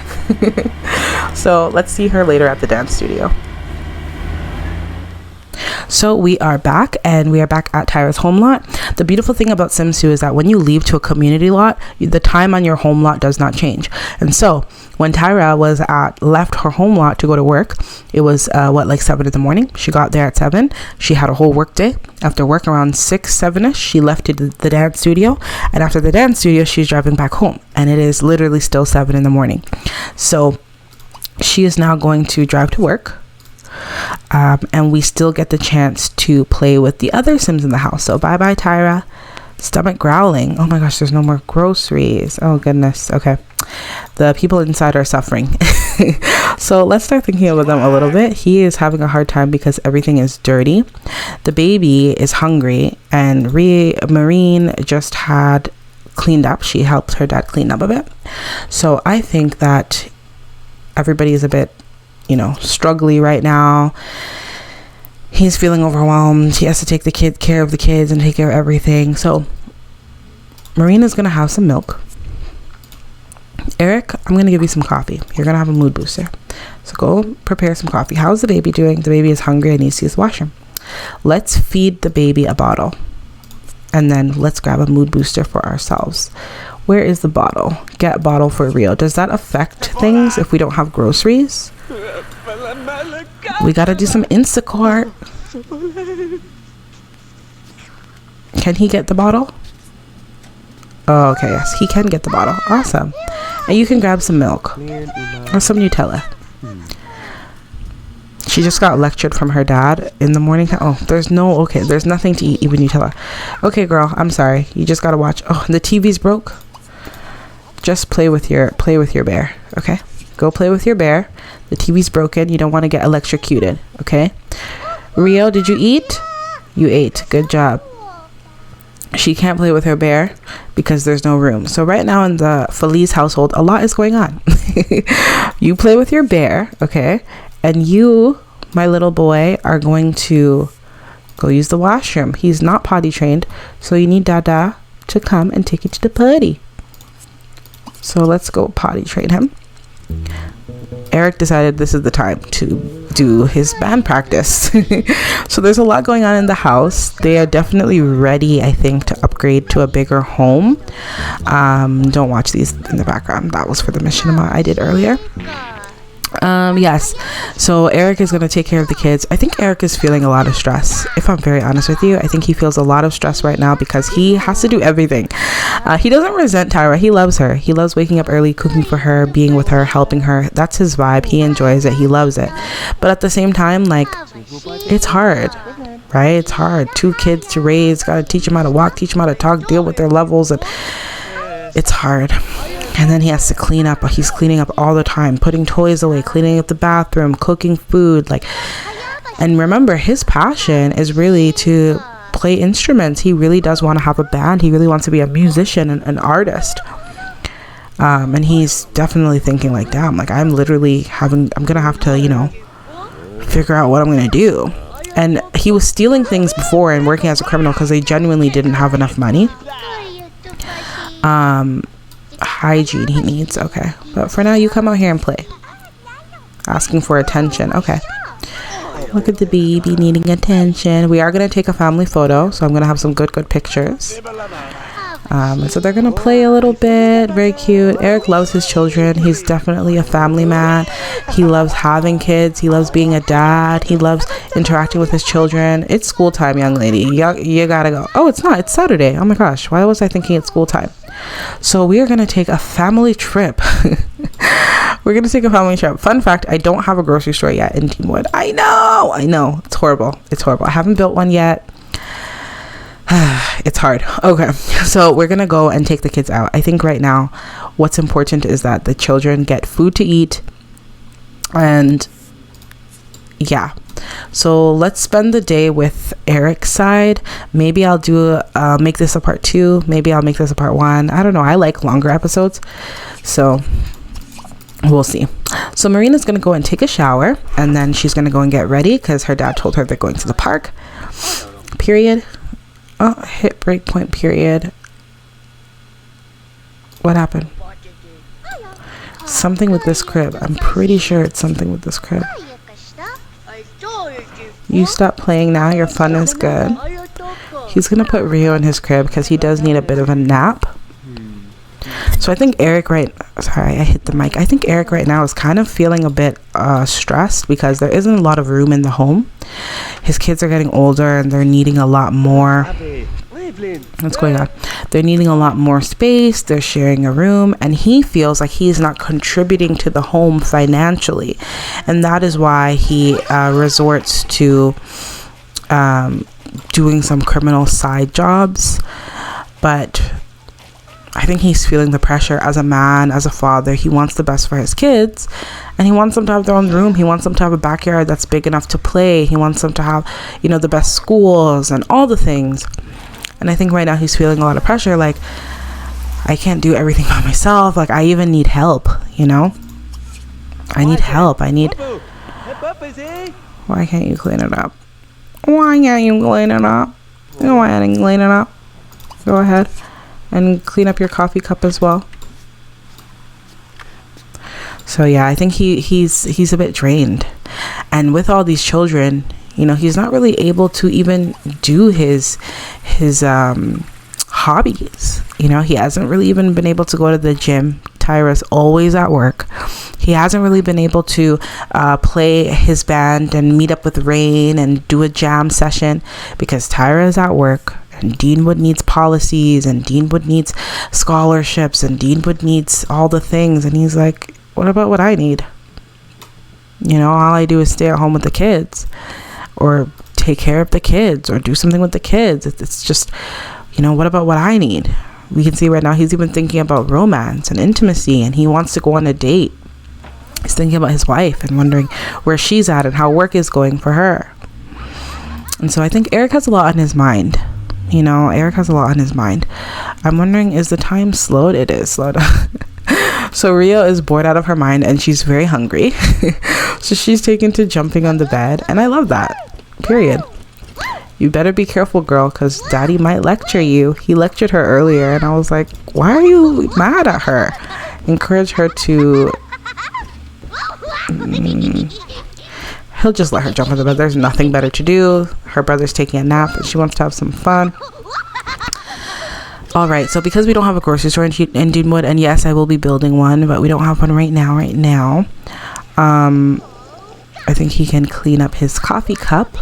So let's see her later at the dance studio. So we are back, and we are back at Tyra's home lot. The beautiful thing about Sims 2 is that when you leave to a community lot, the time on your home lot does not change. And so when Tyra left her home lot to go to work, it was like 7 in the morning. She got there at 7. She had a whole work day. After work around 6, 7ish, she left to the dance studio, and after the dance studio, she's driving back home, and it is literally still 7 in the morning. So she is now going to drive to work. And we still get the chance to play with the other Sims in the house. So bye bye, Tyra. Stomach growling. Oh my gosh, there's no more groceries. Oh goodness. Okay, the people inside are suffering. So let's start thinking about them a little bit. He is having a hard time because everything is dirty. The baby is hungry, and Marine just had cleaned up. She helped her dad clean up a bit. So I think that everybody is a bit, struggly right now. He's feeling overwhelmed. He has to take care of the kids and take care of everything. So Marina's gonna have some milk. Eric, I'm gonna give you some coffee. You're gonna have a mood booster. So go prepare some coffee. How's the baby doing? The baby is hungry and needs to use the washroom. Let's feed the baby a bottle, and then let's grab a mood booster for ourselves. Where is the bottle? Get bottle for Rio. Does that affect things if we don't have groceries? We gotta do some Instacart. Can he get the bottle? Oh, okay, yes, he can get the bottle. Awesome. And you can grab some milk or some Nutella. She just got lectured from her dad in the morning. Oh, there's nothing to eat, even Nutella. Okay, girl, I'm sorry. You just gotta watch. Oh, the TV's broke. Just play with your bear, okay? Go play with your bear. The TV's broken. You don't want to get electrocuted, okay? Rio, did you eat? You ate. Good job. She can't play with her bear because there's no room. So right now in the Feliz household, a lot is going on. You play with your bear, okay? And you, my little boy, are going to go use the washroom. He's not potty trained, so you need Dada to come and take you to the potty. So let's go potty train him. Eric decided this is the time to do his band practice. So there's a lot going on in the house. They are definitely ready, I think, to upgrade to a bigger home. Don't watch these in the background. That was for the machinima I did earlier. Yes, so Eric is going to take care of the kids. I think Eric is feeling a lot of stress, if I'm very honest with you. I think he feels a lot of stress right now because he has to do everything. He doesn't resent Tyra. He loves her. He loves waking up early, cooking for her, being with her, helping her. That's his vibe. He enjoys it. He loves it. But at the same time, it's hard, right? It's hard. 2 kids to raise. Got to teach them how to walk, teach them how to talk, deal with their levels, and it's hard. And then he has to clean up. He's cleaning up all the time, putting toys away, cleaning up the bathroom, cooking food. And remember, his passion is really to play instruments. He really does want to have a band. He really wants to be a musician and an artist. And he's definitely thinking damn, I'm literally I'm going to have to, figure out what I'm going to do. And he was stealing things before and working as a criminal because they genuinely didn't have enough money. Hygiene he needs, okay, but for now you come out here and play. Asking for attention, okay. Look at the baby needing attention. We are going to take a family photo, so I'm going to have some good pictures. So they're going to play a little bit. Very cute. Eric loves his children. He's definitely a family man. He loves having kids. He loves being a dad. He loves interacting with his children. It's school time, young lady. You gotta go. Oh, it's not. It's Saturday. Oh my gosh. Why was I thinking it's school time? So we are going to take a family trip. We're going to take a family trip. Fun fact, I don't have a grocery store yet in Deanwood. I know. It's horrible. I haven't built one yet. It's hard. Okay, so we're gonna go and take the kids out. I think right now what's important is that the children get food to eat, and yeah, so let's spend the day with Eric's side. Maybe I'll make this a part 2. Maybe I'll make this a part 1. I don't know. I like longer episodes, so we'll see. So Marina's gonna go and take a shower, and then she's gonna go and get ready because her dad told her they're going to the park. Period. Oh, hit break point, period. What happened? Something with this crib. I'm pretty sure it's something with this crib. You stop playing now. Your fun is good. He's gonna put Rio in his crib because he does need a bit of a nap. So I think Eric sorry, I hit the mic. I think Eric right now is kind of feeling a bit stressed because there isn't a lot of room in the home. His kids are getting older and they're needing a lot more. What's going on? They're needing a lot more space. They're sharing a room, and he feels like he's not contributing to the home financially, and that is why he resorts to doing some criminal side jobs. But I think he's feeling the pressure as a man, as a father. He wants the best for his kids, and he wants them to have their own room. He wants them to have a backyard that's big enough to play. He wants them to have, the best schools and all the things. And I think right now he's feeling a lot of pressure. Like, I can't do everything by myself. Like, I even need help, I need help. Why can't you clean it up? Why can't you clean it up? Go ahead and clean it up. Go ahead and clean up your coffee cup as well. So yeah, I think he's a bit drained. And with all these children, he's not really able to even do his hobbies. He hasn't really even been able to go to the gym. Tyra's always at work. He hasn't really been able to play his band and meet up with Rain and do a jam session because Tyra is at work, and Deanwood needs policies, and Deanwood needs scholarships, and Deanwood needs all the things. And he's like, what about what I need? All I do is stay at home with the kids, or take care of the kids, or do something with the kids. It's just, what about what I need? We can see right now he's even thinking about romance and intimacy, and he wants to go on a date. He's thinking about his wife and wondering where she's at and how work is going for her. And so I think Eric has a lot on his mind. Eric has a lot on his mind. I'm wondering, is the time slowed? It is slowed. So Rio is bored out of her mind, and she's very hungry. So she's taken to jumping on the bed, and I love that. Period. You better be careful, girl, because daddy might lecture you. He lectured her earlier, and I was like, why are you mad at her? Encourage her to... He'll just let her jump on the bed. There's nothing better to do. Her brother's taking a nap, and she wants to have some fun. All right, so because we don't have a grocery store in Deanwood, and yes, I will be building one, but we don't have one right now. I think he can clean up his coffee cup.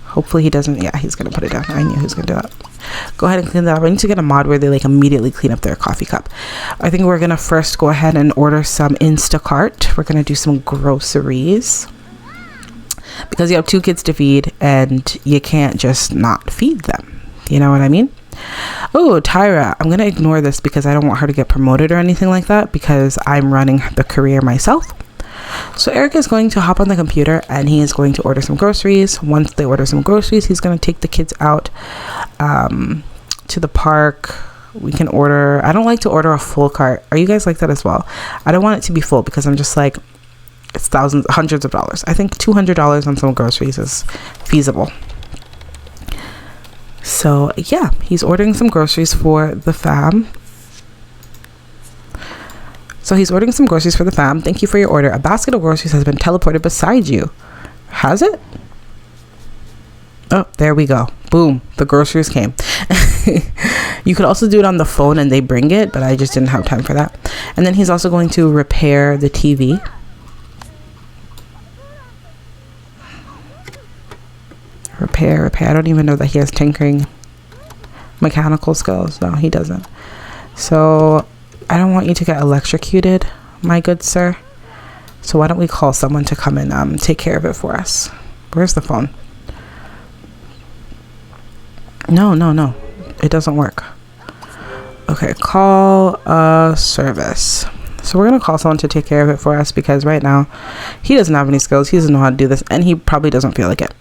Hopefully he doesn't. Yeah, he's gonna put it down. I knew he was gonna do that. Go ahead and clean that up. I need to get a mod where they immediately clean up their coffee cup. I think we're gonna first go ahead and order some Instacart. We're gonna do some groceries because you have 2 kids to feed, and you can't just not feed them. You know what I mean? Oh, Tyra, I'm gonna ignore this because I don't want her to get promoted or anything like that, because I'm running the career myself. So Eric is going to hop on the computer, and he is going to order some groceries. Once they order some groceries, he's going to take the kids out to the park. We can order... I don't like to order a full cart. Are you guys like that as well? I don't want it to be full because I'm just like, it's hundreds of dollars. I think $200 on some groceries is feasible. So yeah, he's ordering some groceries for the fam. Thank you for your order. A basket of groceries has been teleported beside you. Has it? Oh, there we go. Boom. The groceries came. You could also do it on the phone and they bring it, but I just didn't have time for that. And then he's also going to repair the TV. Repair. I don't even know that he has tinkering mechanical skills. No, he doesn't. So I don't want you to get electrocuted, my good sir. So why don't we call someone to come and take care of it for us? Where's the phone? No. It doesn't work. Okay, call a service. So we're going to call someone to take care of it for us because right now he doesn't have any skills. He doesn't know how to do this, and he probably doesn't feel like it.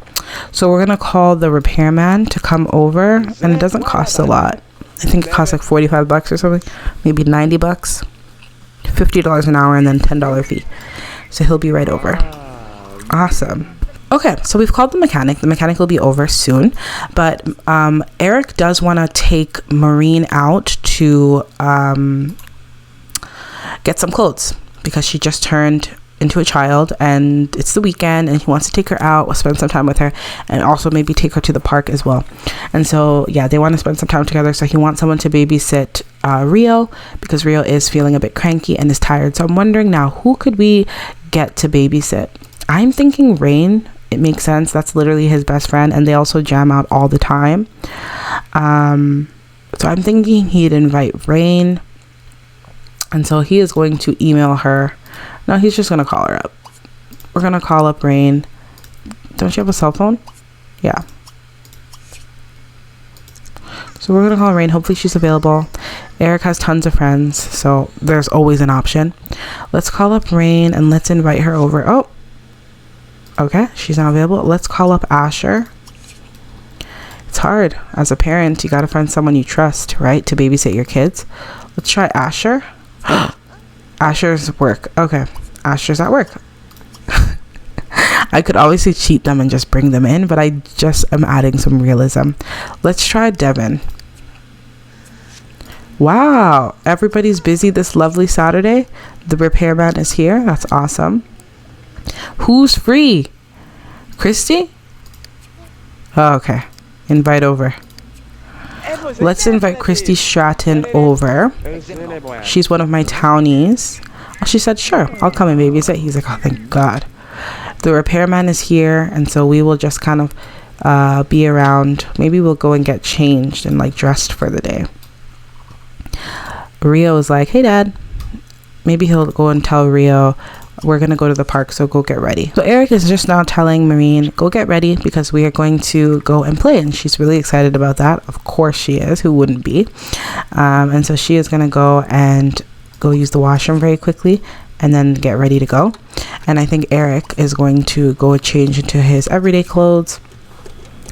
So we're going to call the repairman to come over, and it doesn't cost a lot. I think it costs like $45 or something, maybe $90, $50 an hour, and then $10 fee. So he'll be right over. Awesome. Okay, so we've called the mechanic. The mechanic will be over soon, but Eric does want to take Maureen out to get some clothes because she just turned into a child, and it's the weekend and he wants to take her out, spend some time with her, and also maybe take her to the park as well. And so yeah, they want to spend some time together. So he wants someone to babysit Rio, because Rio is feeling a bit cranky and is tired. So I'm wondering now, who could we get to babysit? I'm thinking Rain. It makes sense. That's literally his best friend, and they also jam out all the time. So I'm thinking he'd invite Rain, and so he is going to email her. No, he's just gonna call her up. We're gonna call up Rain. Don't you have a cell phone? Yeah. So we're gonna call Rain. Hopefully she's available. Eric has tons of friends, so there's always an option. Let's call up Rain and let's invite her over. Oh, okay, she's not available. Let's call up Ahhhhh. It's hard as a parent. You gotta find someone you trust, right, to babysit your kids. Let's try Ahhhhh. Ahhhh's work. Okay, Ahhhh's at work. I could obviously cheat them and just bring them in, but I just am adding some realism. Let's try Devin. Wow, everybody's busy this lovely Saturday. The repairman is here. That's awesome. Who's free? Christy? Oh, okay. Invite over. Let's invite Christy Stratton over. She's one of my townies. Oh, she said, sure, I'll come and babysit. He's like, oh, thank God. The repairman is here, and so we will just kind of be around. Maybe we'll go and get changed and like dressed for the day. Rio is like, hey, Dad. Maybe he'll go and tell Rio, we're going to go to the park, so go get ready. So Eric is just now telling Marine, go get ready because we are going to go and play. And she's really excited about that. Of course she is. Who wouldn't be? And so she is going to go and go use the washroom very quickly and then get ready to go. And I think Eric is going to go change into his everyday clothes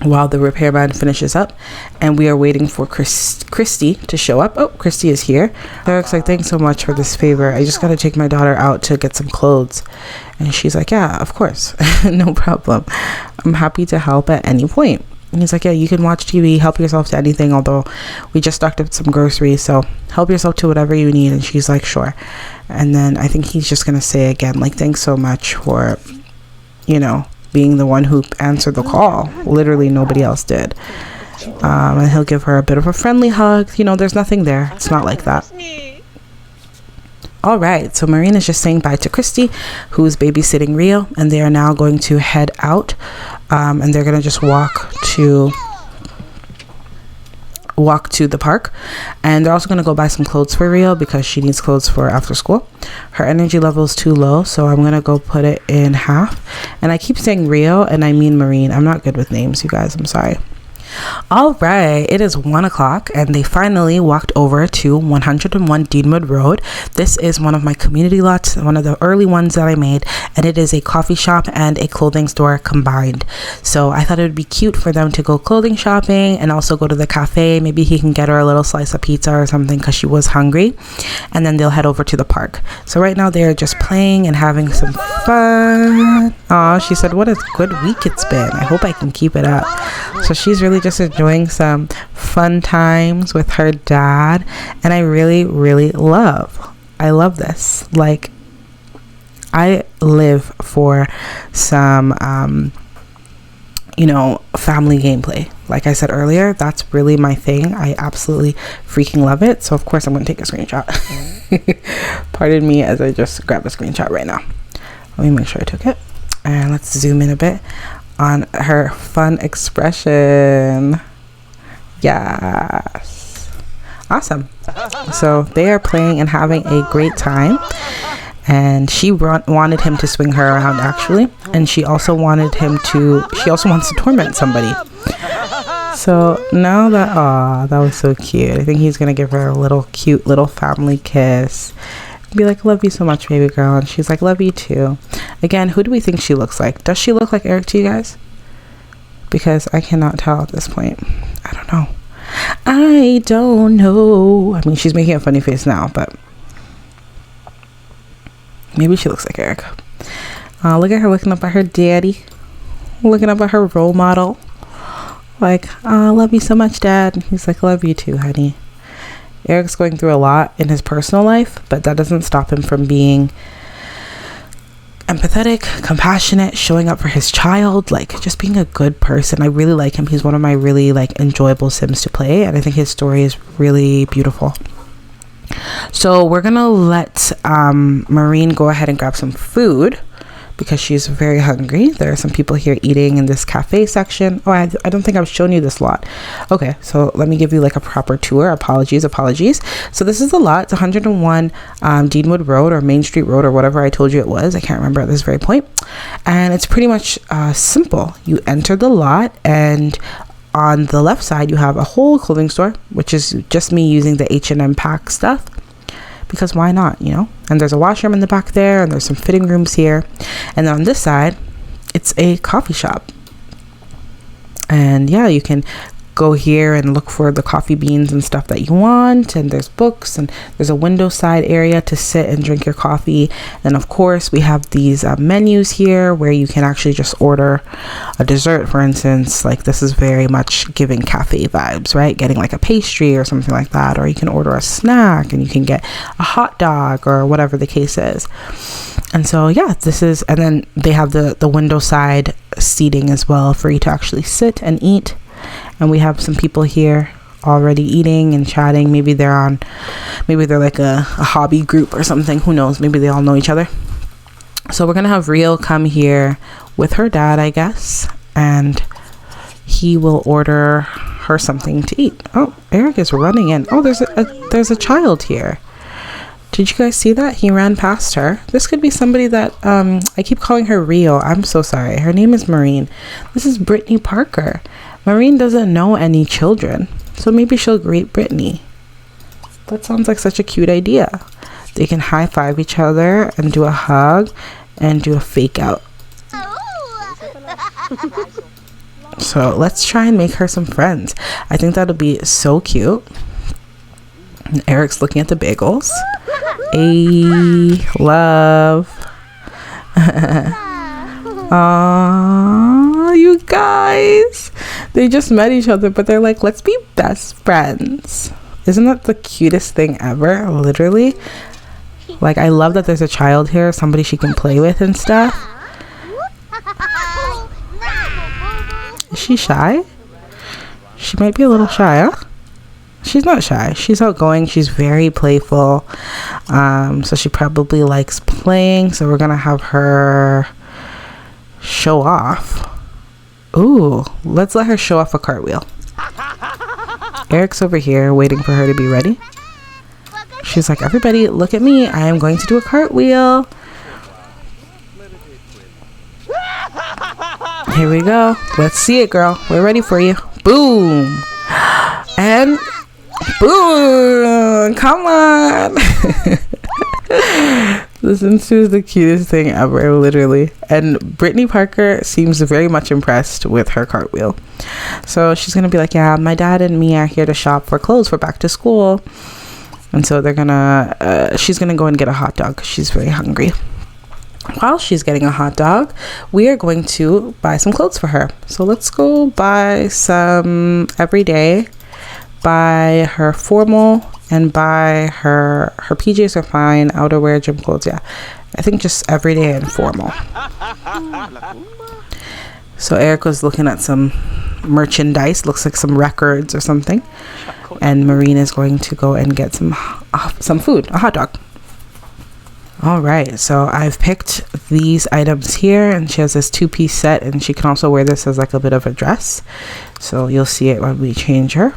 while the repairman finishes up, and we are waiting for Christy to show up. Oh, Christy is here. Eric's like, thanks so much for this favor. I just gotta take my daughter out to get some clothes. And she's like, yeah, of course. No problem. I'm happy to help at any point. And he's like, yeah, you can watch TV, help yourself to anything, although we just stocked up some groceries, so help yourself to whatever you need. And she's like, sure. And then I think he's just gonna say again, like, thanks so much for, you know, being the one who answered the call. Literally nobody else did. And he'll give her a bit of a friendly hug. You know, there's nothing there. It's not like that. All right, so Marine is just saying bye to Christy, who's babysitting Rio, and they are now going to head out, and they're gonna just walk to the park, and they're also going to go buy some clothes for Rio because she needs clothes for after school. Her energy level is too low, so I'm going to go put it in half. And I keep saying Rio and I mean Marine. I'm not good with names, you guys. I'm sorry. All right, it is 1 o'clock and they finally walked over to 101 Deanwood Road. This is one of my community lots, one of the early ones that I made, and it is a coffee shop and a clothing store combined. So I thought it would be cute for them to go clothing shopping and also go to the cafe. Maybe he can get her a little slice of pizza or something because she was hungry, and then they'll head over to the park. So right now they're just playing and having some fun. Oh, she said, what a good week it's been. I hope I can keep it up. So she's really just enjoying some fun times with her dad, and I really love this. Like, I live for some you know, family gameplay. Like I said earlier, that's really my thing. I absolutely freaking love it. So of course I'm going to take a screenshot. Pardon me as I just grab a screenshot right now. Let me make sure I took it, and let's zoom in a bit on her fun expression. Yes, awesome. So they are playing and having a great time, and she wanted him to swing her around actually, and she also wants to torment somebody. So now that was so cute. I think he's gonna give her a little cute little family kiss, be like, love you so much, baby girl. And she's like, love you too. Again, who do we think she looks like? Does she look like Eric to you guys? Because I cannot tell at this point. I don't know. I mean, she's making a funny face now, but maybe she looks like Eric. Look at her looking up at her daddy, looking up at her role model, like, love you so much, Dad. And he's like, love you too, honey. Eric's going through a lot in his personal life, but that doesn't stop him from being empathetic, compassionate, showing up for his child, like just being a good person. I really like him. He's one of my really like enjoyable Sims to play, and I think his story is really beautiful. So we're gonna let Marine go ahead and grab some food because she's very hungry. There are some people here eating in this cafe section. Oh, I don't think I've shown you this lot. Okay, so let me give you like a proper tour. Apologies. So this is the lot. It's 101 Deanwood Road or Main Street Road or whatever I told you it was. I can't remember at this very point. And it's pretty much simple. You enter the lot, and on the left side you have a whole clothing store, which is just me using the H&M pack stuff. Because why not, you know? And there's a washroom in the back there, and there's some fitting rooms here. And then on this side, it's a coffee shop. And yeah, you can go here and look for the coffee beans and stuff that you want, and there's books, and there's a window side area to sit and drink your coffee. And of course we have these menus here where you can actually just order a dessert, for instance. Like this is very much giving cafe vibes, right? Getting like a pastry or something like that, or you can order a snack and you can get a hot dog or whatever the case is. And so yeah, this is, and then they have the window side seating as well for you to actually sit and eat. And we have some people here already eating and chatting. Maybe they're like a hobby group or something. Who knows? Maybe they all know each other. So we're gonna have Rio come here with her dad, I guess, and he will order her something to eat. Oh, Eric is running in. Oh, there's a child here. Did you guys see that? He ran past her. This could be somebody that I keep calling her Rio. I'm so sorry. Her name is Marine. This is Brittany Parker. Marine doesn't know any children, so maybe she'll greet Brittany. That sounds like such a cute idea. They can high five each other and do a hug and do a fake out. So let's try and make her some friends. I think that'll be so cute. And Eric's looking at the bagels. Hey, love. Aww, you guys. They just met each other, but they're like, let's be best friends. Isn't that the cutest thing ever? Literally. Like, I love that there's a child here, somebody she can play with and stuff. Is she shy? She might be a little shy, huh? She's not shy. She's outgoing. She's very playful. So she probably likes playing. So we're gonna have her show off. Ooh, let's let her show off a cartwheel. Eric's over here waiting for her to be ready. She's like, everybody, look at me. I am going to do a cartwheel. Here we go. Let's see it, girl. We're ready for you. Boom. And boom. Come on. Listen, Sue is the cutest thing ever, literally. And Brittany Parker seems very much impressed with her cartwheel. So she's gonna be like, yeah, my dad and me are here to shop for clothes for back to school. And so they're gonna she's gonna go and get a hot dog because she's very hungry. While she's getting a hot dog, we are going to buy some clothes for her. So let's go buy some everyday, buy her formal, and buy her PJs are fine, outerwear, gym clothes. Yeah, I think just everyday and formal. So Eric was looking at some merchandise, looks like some records or something, and Marine is going to go and get some food, a hot dog. All right, so I've picked these items here, and she has this 2-piece set, and she can also wear this as like a bit of a dress, so you'll see it when we change her.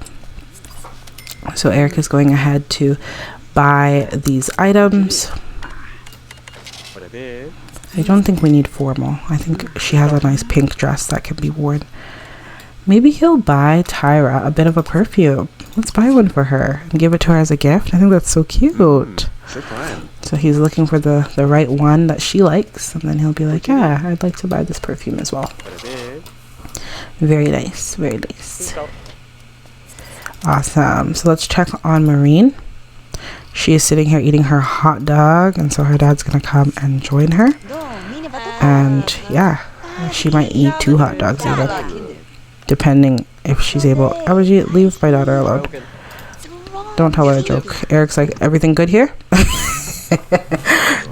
So Eric is going ahead to buy these items. I don't think we need formal. I think she has a nice pink dress that can be worn. Maybe he'll buy Tyra a bit of a perfume. Let's buy one for her and give it to her as a gift. I think that's so cute. So he's looking for the right one that she likes, and then he'll be like, yeah, I'd like to buy this perfume as well. Very nice, very nice. Awesome. So let's check on Marine. She is sitting here eating her hot dog, and so her dad's gonna come and join her. And yeah, she might eat 2 hot dogs even, depending if she's able. Ahhhhh, leave my daughter alone. Don't tell her a joke. Eric's like, everything good here?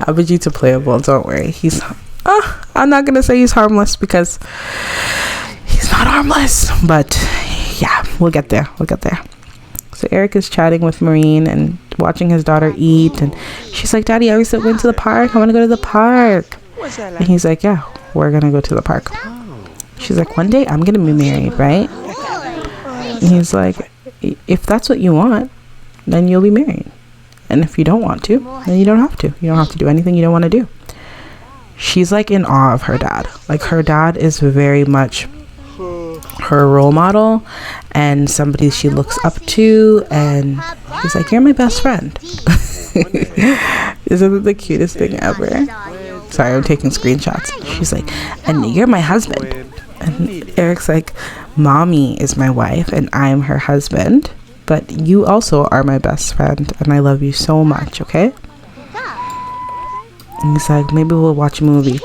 Ahhhh's playable, don't worry. He's I'm not gonna say he's harmless because he's not harmless, but yeah, we'll get there. So Eric is chatting with Maureen and watching his daughter eat, and she's like, Daddy, are we still going to the park? I want to go to the park. And he's like, yeah, we're gonna go to the park. She's like, one day I'm gonna be married, right? And he's like, if that's what you want, then you'll be married. And if you don't want to, then you don't have to. You don't have to do anything you don't want to do. She's like in awe of her dad. Like, her dad is very much her role model and somebody she looks up to, and he's like, you're my best friend. Isn't it the cutest thing ever? Sorry, I'm taking screenshots. She's like, and you're my husband. And Eric's like, Mommy is my wife and I'm her husband, but you also are my best friend and I love you so much, okay? And he's like, maybe we'll watch a movie.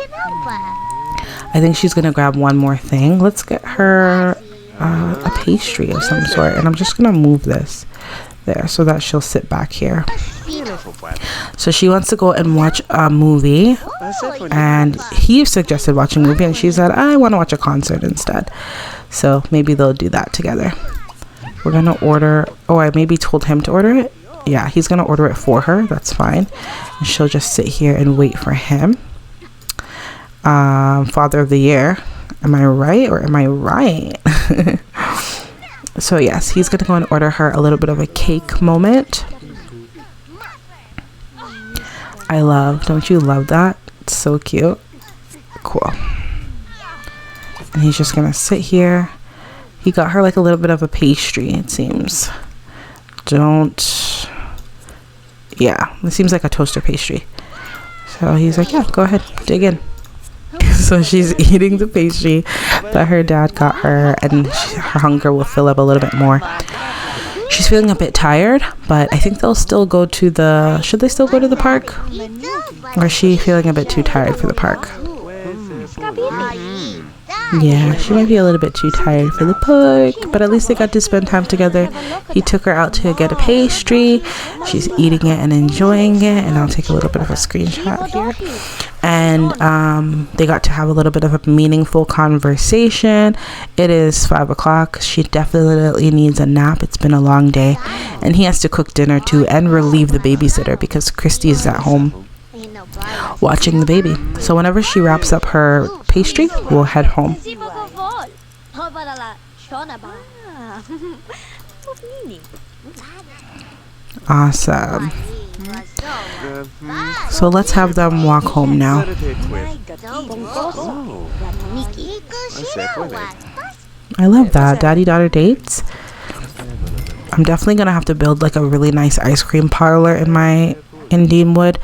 I think she's gonna grab one more thing. Let's get her a pastry of some sort, and I'm just gonna move this there so that she'll sit back here. So she wants to go and watch a movie, and he suggested watching a movie, and she said, I want to watch a concert instead. So maybe they'll do that together. We're gonna order, oh, I maybe told him to order it. Yeah, he's gonna order it for her. That's fine, and she'll just sit here and wait for him. Father of the Year, am I right or am I right? So yes, he's gonna go and order her a little bit of a cake moment. Don't you love that? It's so cute. Cool. And he's just gonna sit here. He got her like a little bit of a pastry, it seems. Yeah, it seems like a toaster pastry. So he's like, yeah, go ahead, dig in. So she's eating the pastry that her dad got her, and her hunger will fill up a little bit more. She's feeling a bit tired, but I think they'll still go to the... Should they still go to the park? Or is she feeling a bit too tired for the park? Yeah, she might be a little bit too tired for the park, but at least they got to spend time together. He took her out to get a pastry. She's eating it and enjoying it, and I'll take a little bit of a screenshot here. And they got to have a little bit of a meaningful conversation. It is 5 o'clock. She definitely needs a nap. It's been a long day, and he has to cook dinner too and relieve the babysitter because Christy's at home watching the baby. So whenever she wraps up her pastry, we'll head home. Awesome. So let's have them walk home now. I love that. Daddy-daughter dates. I'm definitely gonna have to build like a really nice ice cream parlor in Deanwood,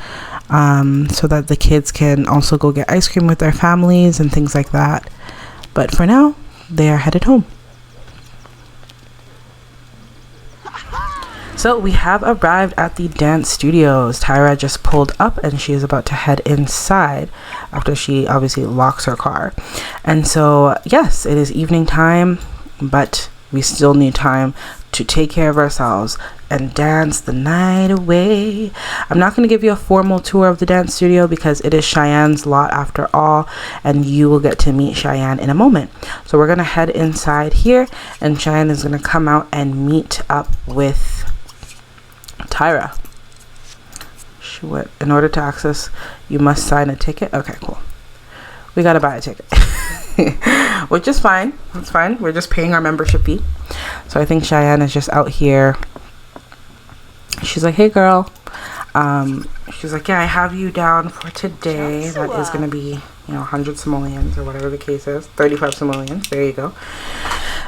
so that the kids can also go get ice cream with their families and things like that. But for now, they are headed home. So we have arrived at the dance studios. Tyra just pulled up and she is about to head inside after she obviously locks her car. And so yes, it is evening time, but we still need time to take care of ourselves and dance the night away. I'm not going to give you a formal tour of the dance studio because it is Cheyenne's lot after all, and you will get to meet Cheyenne in a moment. So we're going to head inside here, and Cheyenne is going to come out and meet up with Tyra. In order to access, you must sign a ticket. Okay, cool. We got to buy a ticket. Which is fine. It's fine. We're just paying our membership fee. So I think Cheyenne is just out here. She's like, hey girl. She's like, yeah, I have you down for today. That is going to be, 100 simoleons or whatever the case is. 35 simoleons. There you go.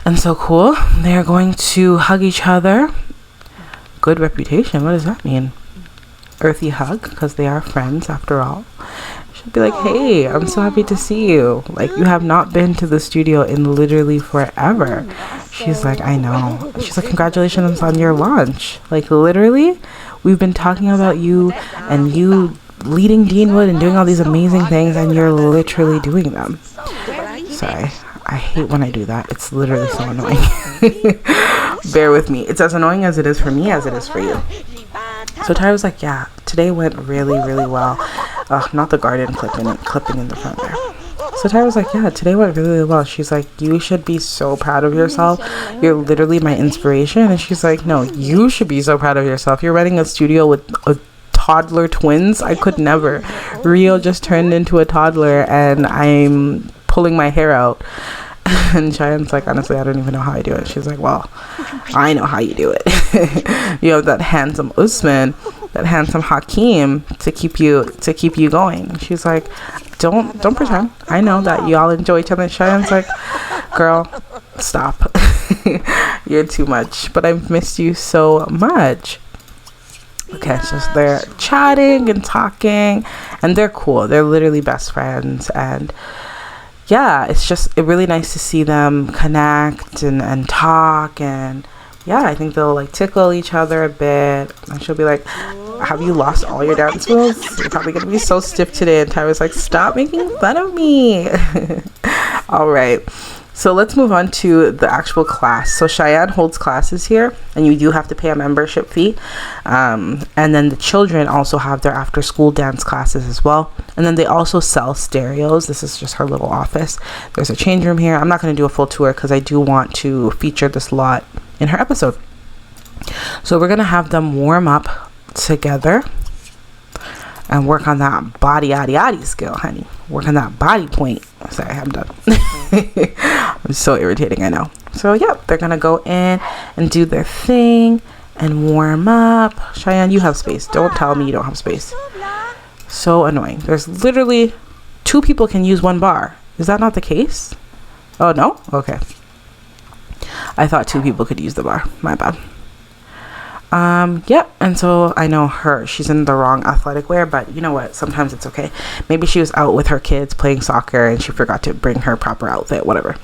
And so cool. They're going to hug each other. Good reputation. What does that mean? Earthy hug, because they are friends after all. She'll be like, hey, I'm so happy to see you. Like, you have not been to the studio in literally forever. She's like, I know. She's like, congratulations on your launch. Like, literally, we've been talking about you and you leading Deanwood and doing all these amazing things, and you're literally doing them. Sorry, I hate when I do that. It's literally so annoying. Bear with me. It's as annoying as it is for me as it is for you. So Tyra was like, yeah, today went really, really well. Not the garden clipping in the front there. So Tyra was like, yeah, today went really, really well. She's like, you should be so proud of yourself. You're literally my inspiration. And she's like, no, you should be so proud of yourself. You're running a studio with a toddler twins. I could never. Rio just turned into a toddler and I'm pulling my hair out. And Cheyenne's like, honestly, I don't even know how I do it. She's like, well, I know how you do it. You have that handsome Usman, that handsome Hakeem to keep you going. She's like, don't pretend. I know that y'all enjoy each other. And Cheyenne's like, girl, stop. You're too much. But I've missed you so much. Okay, so they're chatting and talking, and they're cool. They're literally best friends, and yeah, it's really nice to see them connect and talk, and yeah, I think they'll like tickle each other a bit, and she'll be like, have you lost all your dance moves? You're probably gonna be so stiff today. And Tyra's like, stop making fun of me. All right, so let's move on to the actual class. So Cheyenne holds classes here, and you do have to pay a membership fee, and then the children also have their after school dance classes as well. And then they also sell stereos. This is just her little office. There's a change room here. I'm not going to do a full tour because I do want to feature this lot in her episode. So we're going to have them warm up together and work on that body skill, honey. Work on that body point. Sorry, I'm done. I'm so irritating, I know. So yeah, they're gonna go in and do their thing and warm up. Cheyenne, you have space. Don't tell me you don't have space. So annoying. There's literally 2 people can use 1 bar. Is that not the case? Oh no? Okay. I thought 2 people could use the bar. My bad. Yep. And so I know she's in the wrong athletic wear, but you know what? Sometimes it's okay. Maybe she was out with her kids playing soccer and she forgot to bring her proper outfit, whatever.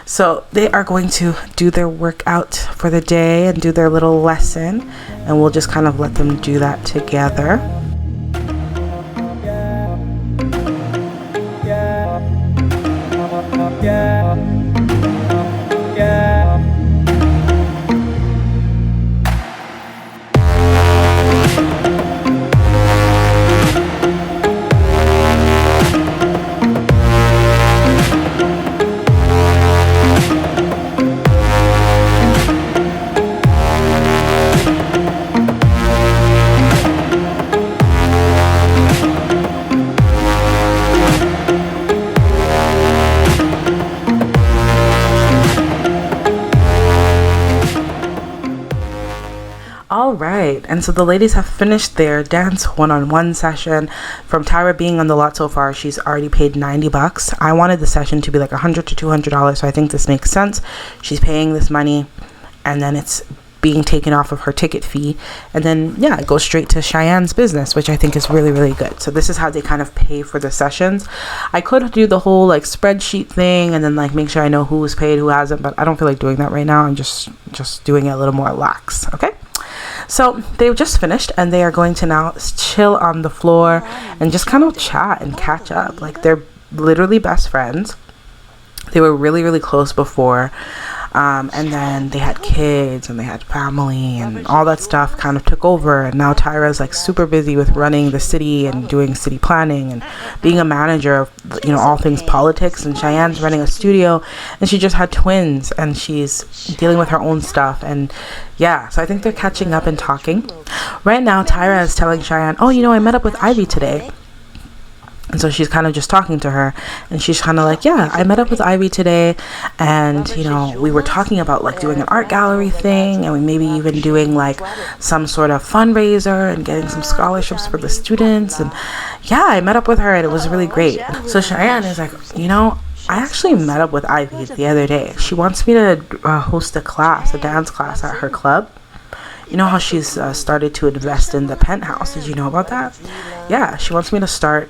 So they are going to do their workout for the day and do their little lesson, and we'll just kind of let them do that together. All right, and so the ladies have finished their dance one-on-one session. From Tyra being on the lot so far, she's already paid $90. I wanted the session to be like $100 to $200, so I think this makes sense. She's paying this money, and then it's being taken off of her ticket fee, and then yeah, it goes straight to Cheyenne's business, which I think is really, really good. So this is how they kind of pay for the sessions. I could do the whole like spreadsheet thing and then like make sure I know who was paid, who hasn't, but I don't feel like doing that right now. I'm just doing it a little more lax. Okay, so they've just finished and they are going to now chill on the floor and just kind of chat and catch up. Like, they're literally best friends. They were really, really close before. And then they had kids and they had family and all that stuff kind of took over. And now Tyra's like super busy with running the city and doing city planning and being a manager of, you know, all things politics. And Cheyenne's running a studio and she just had twins and she's dealing with her own stuff. And yeah, so I think they're catching up and talking. Right now, Tyra is telling Cheyenne, oh, you know, I met up with Ivy today. And so she's kind of just talking to her and she's kind of like, yeah, I met up with Ivy today and, you know, we were talking about like doing an art gallery thing and we maybe even doing like some sort of fundraiser and getting some scholarships for the students. And yeah, I met up with her and it was really great. So Cheyenne is like, you know, I actually met up with Ivy the other day. She wants me to host a class, a dance class at her club. You know how she's started to invest in the penthouse? Did you know about that? Yeah, she wants me to start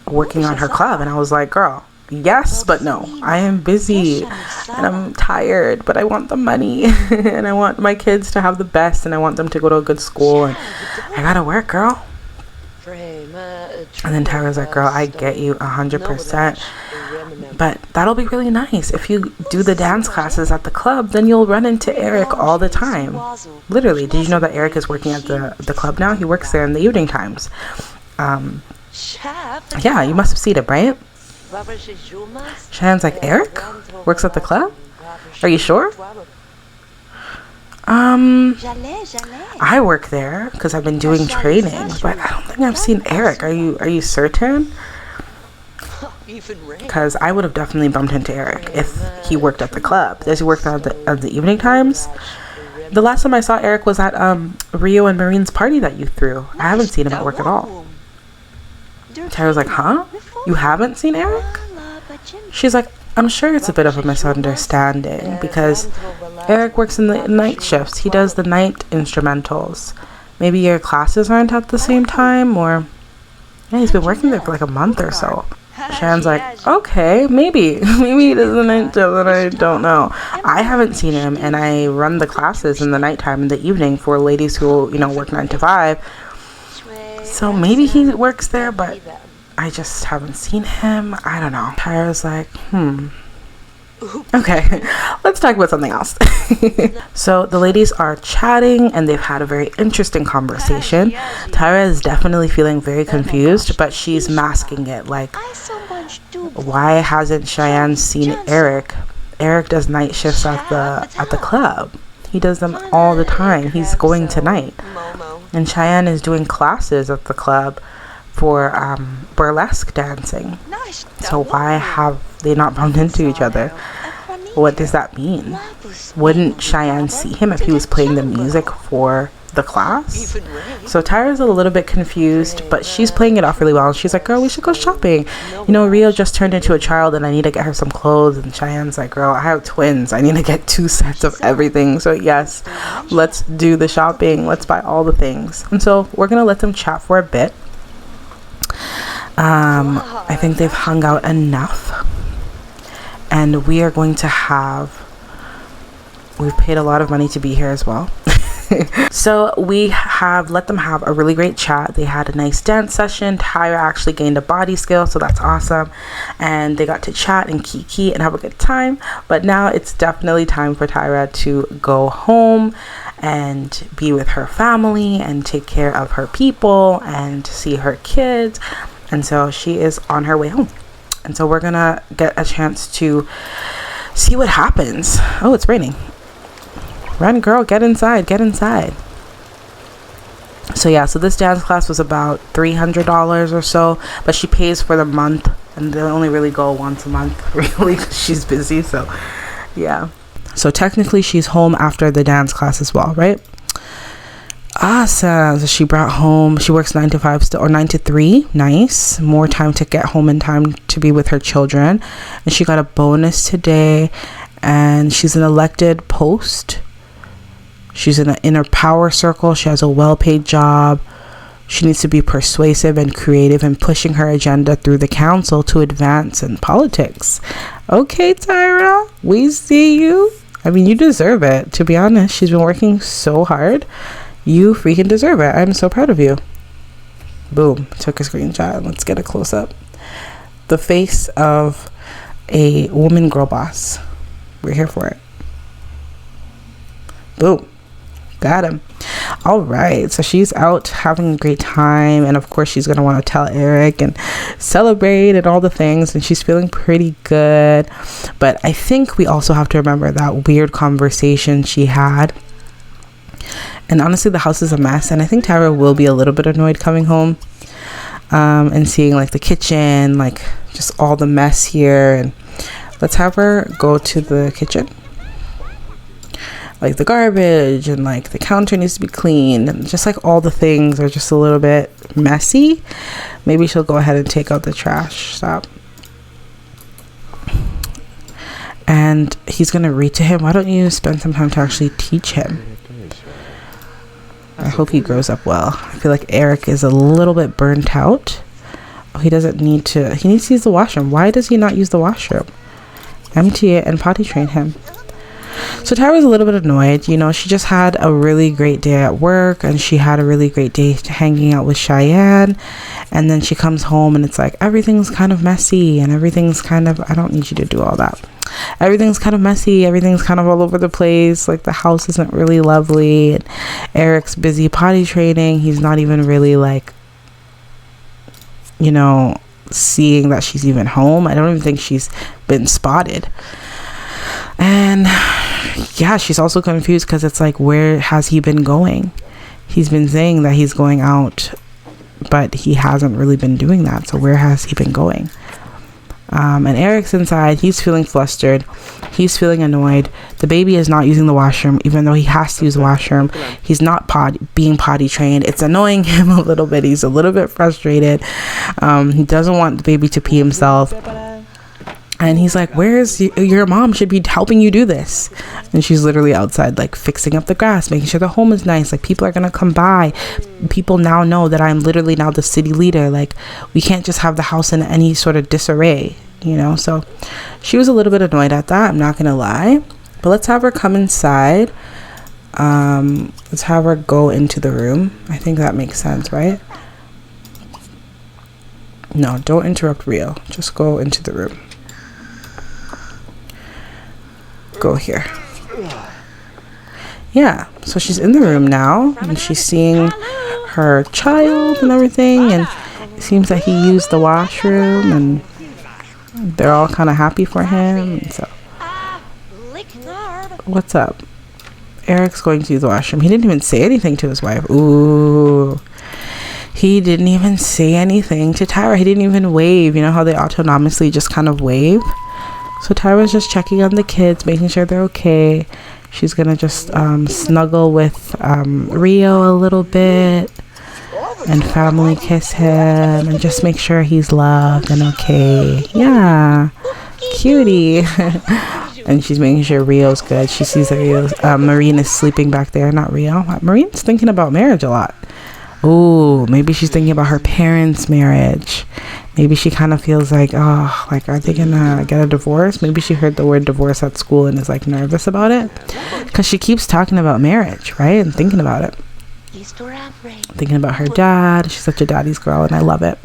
working on her club. And I was like, girl, yes, but no. I am busy and I'm tired, but I want the money and I want my kids to have the best and I want them to go to a good school and I gotta work, girl. And then Tyra's like, girl, I get you 100%. But that'll be really nice. If you do the dance classes at the club, then you'll run into Eric all the time. Literally. Did you know that Eric is working at the club now? He works there in the evening times. Yeah, you must have seen him, right? Cheyenne's like, Eric? Works at the club? Are you sure? I work there because I've been doing training, but I don't think I've seen Eric. Are you certain? Because I would have definitely bumped into Eric if he worked at the club. Does he work at the evening times? The last time I saw Eric was at Rio and Marine's party that you threw. I haven't seen him at work at all. Tyra's like, huh? You haven't seen Eric? She's like, I'm sure it's a bit of a misunderstanding because Eric works in the night shifts. He does the night instrumentals. Maybe your classes aren't at the same time, or yeah, he's been working there for like a month or so. Cheyenne's like, okay, maybe he does the night shift, and I don't know. I haven't seen him, and I run the classes in the nighttime, in the evening, for ladies who, you know, work 9 to 5. So maybe he works there, but I just haven't seen him. I don't know. Tyra's like, okay, let's talk about something else. So the ladies are chatting and they've had a very interesting conversation. Tyra is definitely feeling very confused, but she's masking it. Like, why hasn't Cheyenne seen Eric? Eric does night shifts at the club. He does them all the time. He's going tonight. And Cheyenne is doing classes at the club for burlesque dancing. So why have they not bumped into each other? What does that mean? Wouldn't Cheyenne see him if he was playing the music for the class? So Tyra's a little bit confused, but she's playing it off really well. She's like, girl, we should go shopping. You know, Rio just turned into a child and I need to get her some clothes. And Cheyenne's like, girl, I have twins. I need to get 2 sets of everything. So yes, let's do the shopping. Let's buy all the things. And so we're going to let them chat for a bit. I think they've hung out enough. And we are going to we've paid a lot of money to be here as well. So we have let them have a really great chat. They had a nice dance session. Tyra actually gained a body skill, so that's awesome. And they got to chat and kiki and have a good time. But now it's definitely time for Tyra to go home and be with her family and take care of her people and see her kids. And so she is on her way home. And so we're gonna get a chance to see what happens. Oh, it's raining. Run, girl, get inside, get inside. So yeah, so this dance class was about $300 or so, but she pays for the month, and they only really go once a month, really, because she's busy. So yeah, so technically she's home after the dance class as well, right? Awesome. So she brought home, she works 9 to 5 still, or 9 to 3. Nice. More time to get home in time to be with her children. And she got a bonus today, and she's an elected post. She's in an inner power circle. She has a well-paid job. She needs to be persuasive and creative in pushing her agenda through the council to advance in politics. Okay, Tyra, we see you. I mean, you deserve it. To be honest, she's been working so hard. You freaking deserve it. I'm so proud of you. Boom. Took a screenshot. Let's get a close-up. The face of a woman girl boss. We're here for it. Boom. Got him. All right. So she's out having a great time. And of course, she's going to want to tell Eric and celebrate and all the things. And she's feeling pretty good. But I think we also have to remember that weird conversation she had. And honestly, the house is a mess. And I think Tyra will be a little bit annoyed coming home and seeing like the kitchen, like just all the mess here. And let's have her go to the kitchen. Like the garbage and like the counter needs to be cleaned. And just like all the things are just a little bit messy. Maybe she'll go ahead and take out the trash. Stop. And he's going to read to him. Why don't you spend some time to actually teach him? I hope he grows up well. I feel like Eric is a little bit burnt out. Oh, he doesn't need to. He needs to use the washroom. Why does he not use the washroom? Empty it and potty train him. So Tyra's a little bit annoyed. You know, she just had a really great day at work and she had a really great day hanging out with Cheyenne. And then she comes home and it's like everything's kind of messy and everything's kind of, I don't need you to do all that. Everything's kind of messy. Everything's kind of all over the place. Like the house isn't really lovely. And Eric's busy potty training. He's not even really like seeing that she's even home. I don't even think she's been spotted. And yeah, she's also confused because it's like, where has he been going? He's been saying that he's going out, but he hasn't really been doing that. So where has he been going? And Eric's inside. He's feeling flustered. He's feeling annoyed. The baby is not using the washroom, even though he has to use the washroom. He's not being potty trained. It's annoying him a little bit. He's a little bit frustrated. He doesn't want the baby to pee himself. And he's like, where's your mom? Should be helping you do this. And she's literally outside, like, fixing up the grass, making sure the home is nice. Like, people are going to come by. People now know that I'm literally now the city leader. Like, we can't just have the house in any sort of disarray, So she was a little bit annoyed at that. I'm not going to lie. But let's have her come inside. Let's have her go into the room. I think that makes sense, right? No, don't interrupt Rio. Just go into the room. Go here. Yeah, so she's in the room now, and she's seeing her child and everything, and it seems that he used the washroom, and they're all kind of happy for him. And so, what's up? Eric's going to use the washroom. He didn't even say anything to his wife. Ooh. He didn't even say anything to Tyra. He didn't even wave. You know how they autonomously just kind of wave? So Tyra's just checking on the kids, making sure they're okay. She's gonna just snuggle with Rio a little bit and family kiss him and just make sure he's loved and okay. Yeah, cutie. And she's making sure Rio's good. She sees that Marine is sleeping back there. Not Rio. Marine's thinking about marriage a lot. Oh, maybe she's thinking about her parents' marriage. Maybe she kind of feels like, are they gonna get a divorce? Maybe she heard the word divorce at school and is like nervous about it. Because she keeps talking about marriage, right? And thinking about it. Thinking about her dad. She's such a daddy's girl and I love it.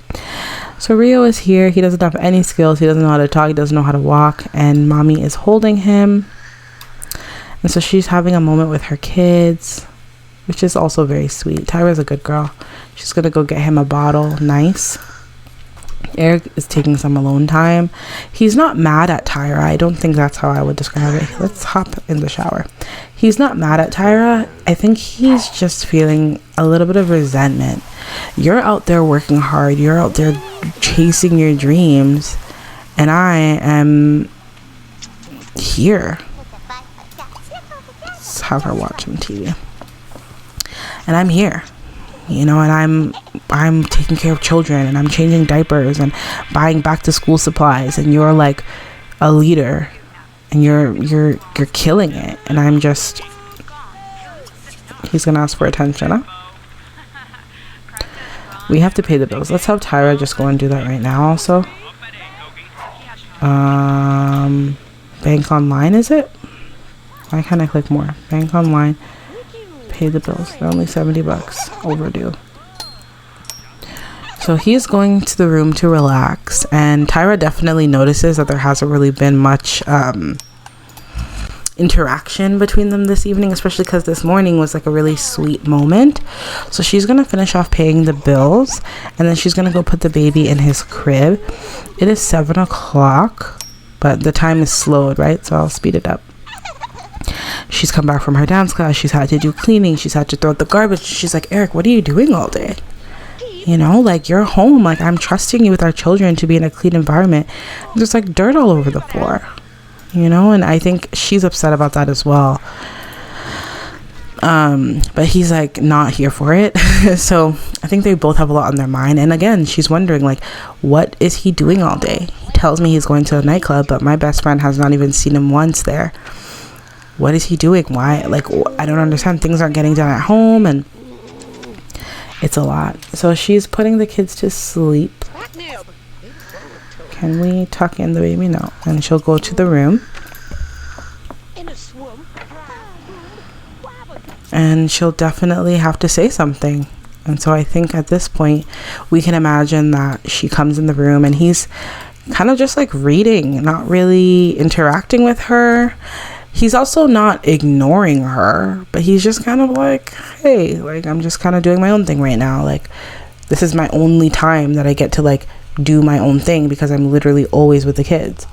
So Rio is here. He doesn't have any skills. He doesn't know how to talk. He doesn't know how to walk. And mommy is holding him. And so she's having a moment with her kids, which is also very sweet. Tyra's a good girl. She's gonna go get him a bottle. Nice. Eric is taking some alone time. He's not mad at Tyra. I don't think that's how I would describe it. Let's hop in the shower. He's not mad at Tyra. I think he's just feeling a little bit of resentment. You're out there working hard. You're out there chasing your dreams. And I am here. Let's have her watch some TV. And I'm here, and I'm taking care of children, and I'm changing diapers and buying back to school supplies, and you're like a leader, and you're killing it, and I'm just. He's gonna ask for attention, huh? We have to pay the bills. Let's have Tyra just go and do that right now. Also, bank online, is it? Why can't I click more? Bank online. Pay the bills. They're only $70 overdue. So he's going to the room to relax, and Tyra definitely notices that there hasn't really been much interaction between them this evening, especially because this morning was like a really sweet moment. So she's gonna finish off paying the bills, and then she's gonna go put the baby in his crib. It is 7 o'clock, but the time is slowed, right? So I'll speed it up. She's come back from her dance class. She's had to do cleaning. She's had to throw out the garbage. She's like, Eric, what are you doing all day? Like, you're home. Like, I'm trusting you with our children to be in a clean environment. There's like dirt all over the floor, and I think she's upset about that as well. But he's like not here for it. So I think they both have a lot on their mind. And again, she's wondering, like, what is he doing all day? He tells me he's going to a nightclub, but my best friend has not even seen him once there. What is he doing? Why? Like, I don't understand. Things aren't getting done at home, and it's a lot. So she's putting the kids to sleep. Can we tuck in the baby? No. And she'll go to the room. And she'll definitely have to say something. And so I think at this point, we can imagine that she comes in the room and he's kind of just like reading, not really interacting with her. He's also not ignoring her, but he's just kind of like, hey, like, I'm just kind of doing my own thing right now. Like, this is my only time that I get to like do my own thing because I'm literally always with the kids.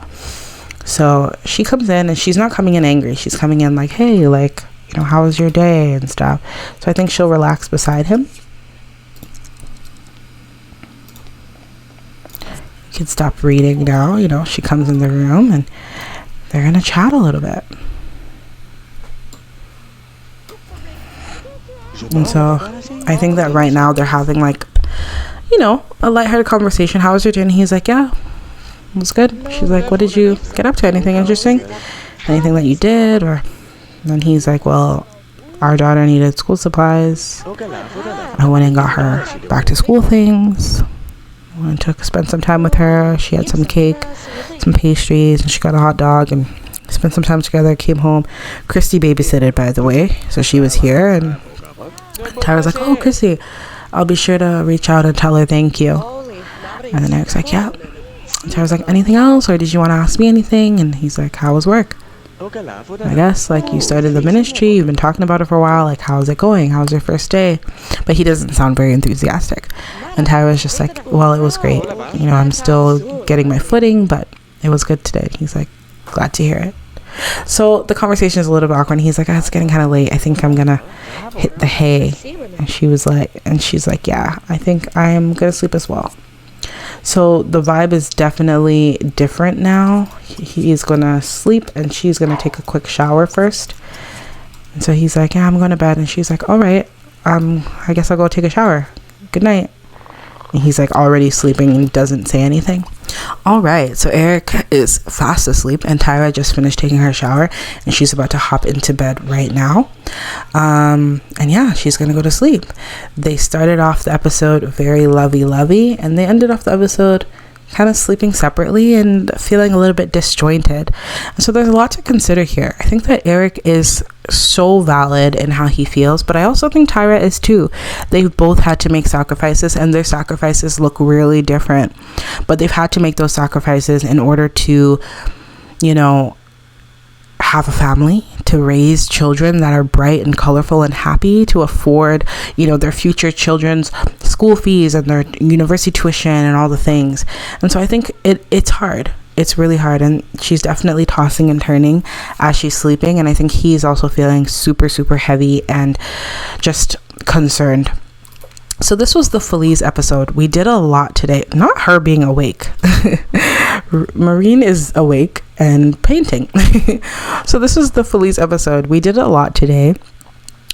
So she comes in and she's not coming in angry. She's coming in like, hey, like, you know, how was your day and stuff. So I think she'll relax beside him. You can stop reading now. You know, she comes in the room and they're gonna chat a little bit. And so I think that right now they're having like, you know, a lighthearted conversation. How was your day? And he's like, yeah, it was good. She's like, what did you get up to? Anything interesting? Anything that you did? Or then he's like, well, our daughter needed school supplies. I went and got her back to school things. I went to spend some time with her. She had some cake, some pastries, and she got a hot dog, and spent some time together. Came home. Christy babysitted, by the way, so she was here. And Tyra's like, oh, Christy, I'll be sure to reach out and tell her thank you. And then Eric's like, yeah. And Tyra's like, anything else, or did you want to ask me anything? And he's like, how was work? I guess, like, you started the ministry, you've been talking about it for a while, like, how's it going? How's your first day? But he doesn't sound very enthusiastic. And Tyra's just like, well, it was great. You know, I'm still getting my footing, but it was good today. He's like, glad to hear it. So the conversation is a little bit awkward. He's like, oh, it's getting kind of late. I think I'm gonna hit the hay. And she's like, yeah, I think I'm gonna sleep as well. So the vibe is definitely different now. He's gonna sleep and she's gonna take a quick shower first. And so he's like, yeah, I'm going to bed. And she's like, all right, I guess I'll go take a shower. Good night. And he's like already sleeping and doesn't say anything. All right, so Eric is fast asleep and Tyra just finished taking her shower and she's about to hop into bed right now. And yeah, she's gonna go to sleep. They started off the episode very lovey and they ended off the episode kind of sleeping separately and feeling a little bit disjointed. And so there's a lot to consider here. I think that Eric is so valid in how he feels, but I also think Tyra is too. They've both had to make sacrifices and their sacrifices look really different, but they've had to make those sacrifices in order to, you know, have a family, to raise children that are bright and colorful and happy, to afford, you know, their future children's school fees and their university tuition and all the things. And so I think it's hard. It's really hard, and she's definitely tossing and turning as she's sleeping, and I think he's also feeling super heavy and just concerned. So this was the Feliz episode. We did a lot today. Not her being awake. Marine is awake and painting. So this was the Feliz episode. We did a lot today.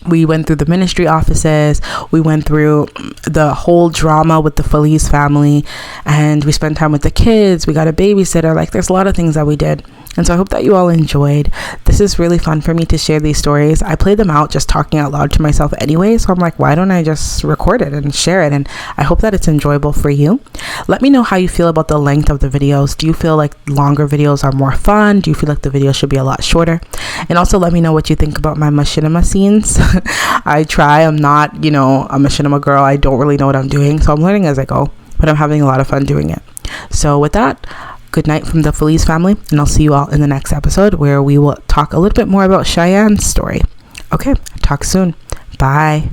We went through the ministry offices. We went through the whole drama with the Feliz family, and we spent time with the kids. We got a babysitter. Like, there's a lot of things that we did. And so I hope that you all enjoyed. This is really fun for me to share these stories. I play them out just talking out loud to myself anyway. So I'm like, why don't I just record it and share it? And I hope that it's enjoyable for you. Let me know how you feel about the length of the videos. Do you feel like longer videos are more fun? Do you feel like the video should be a lot shorter? And also let me know what you think about my machinima scenes. I try. I'm not, you know, a machinima girl. I don't really know what I'm doing. So I'm learning as I go, but I'm having a lot of fun doing it. So with that, good night from the Feliz family, and I'll see you all in the next episode where we will talk a little bit more about Cheyenne's story. Okay, talk soon. Bye.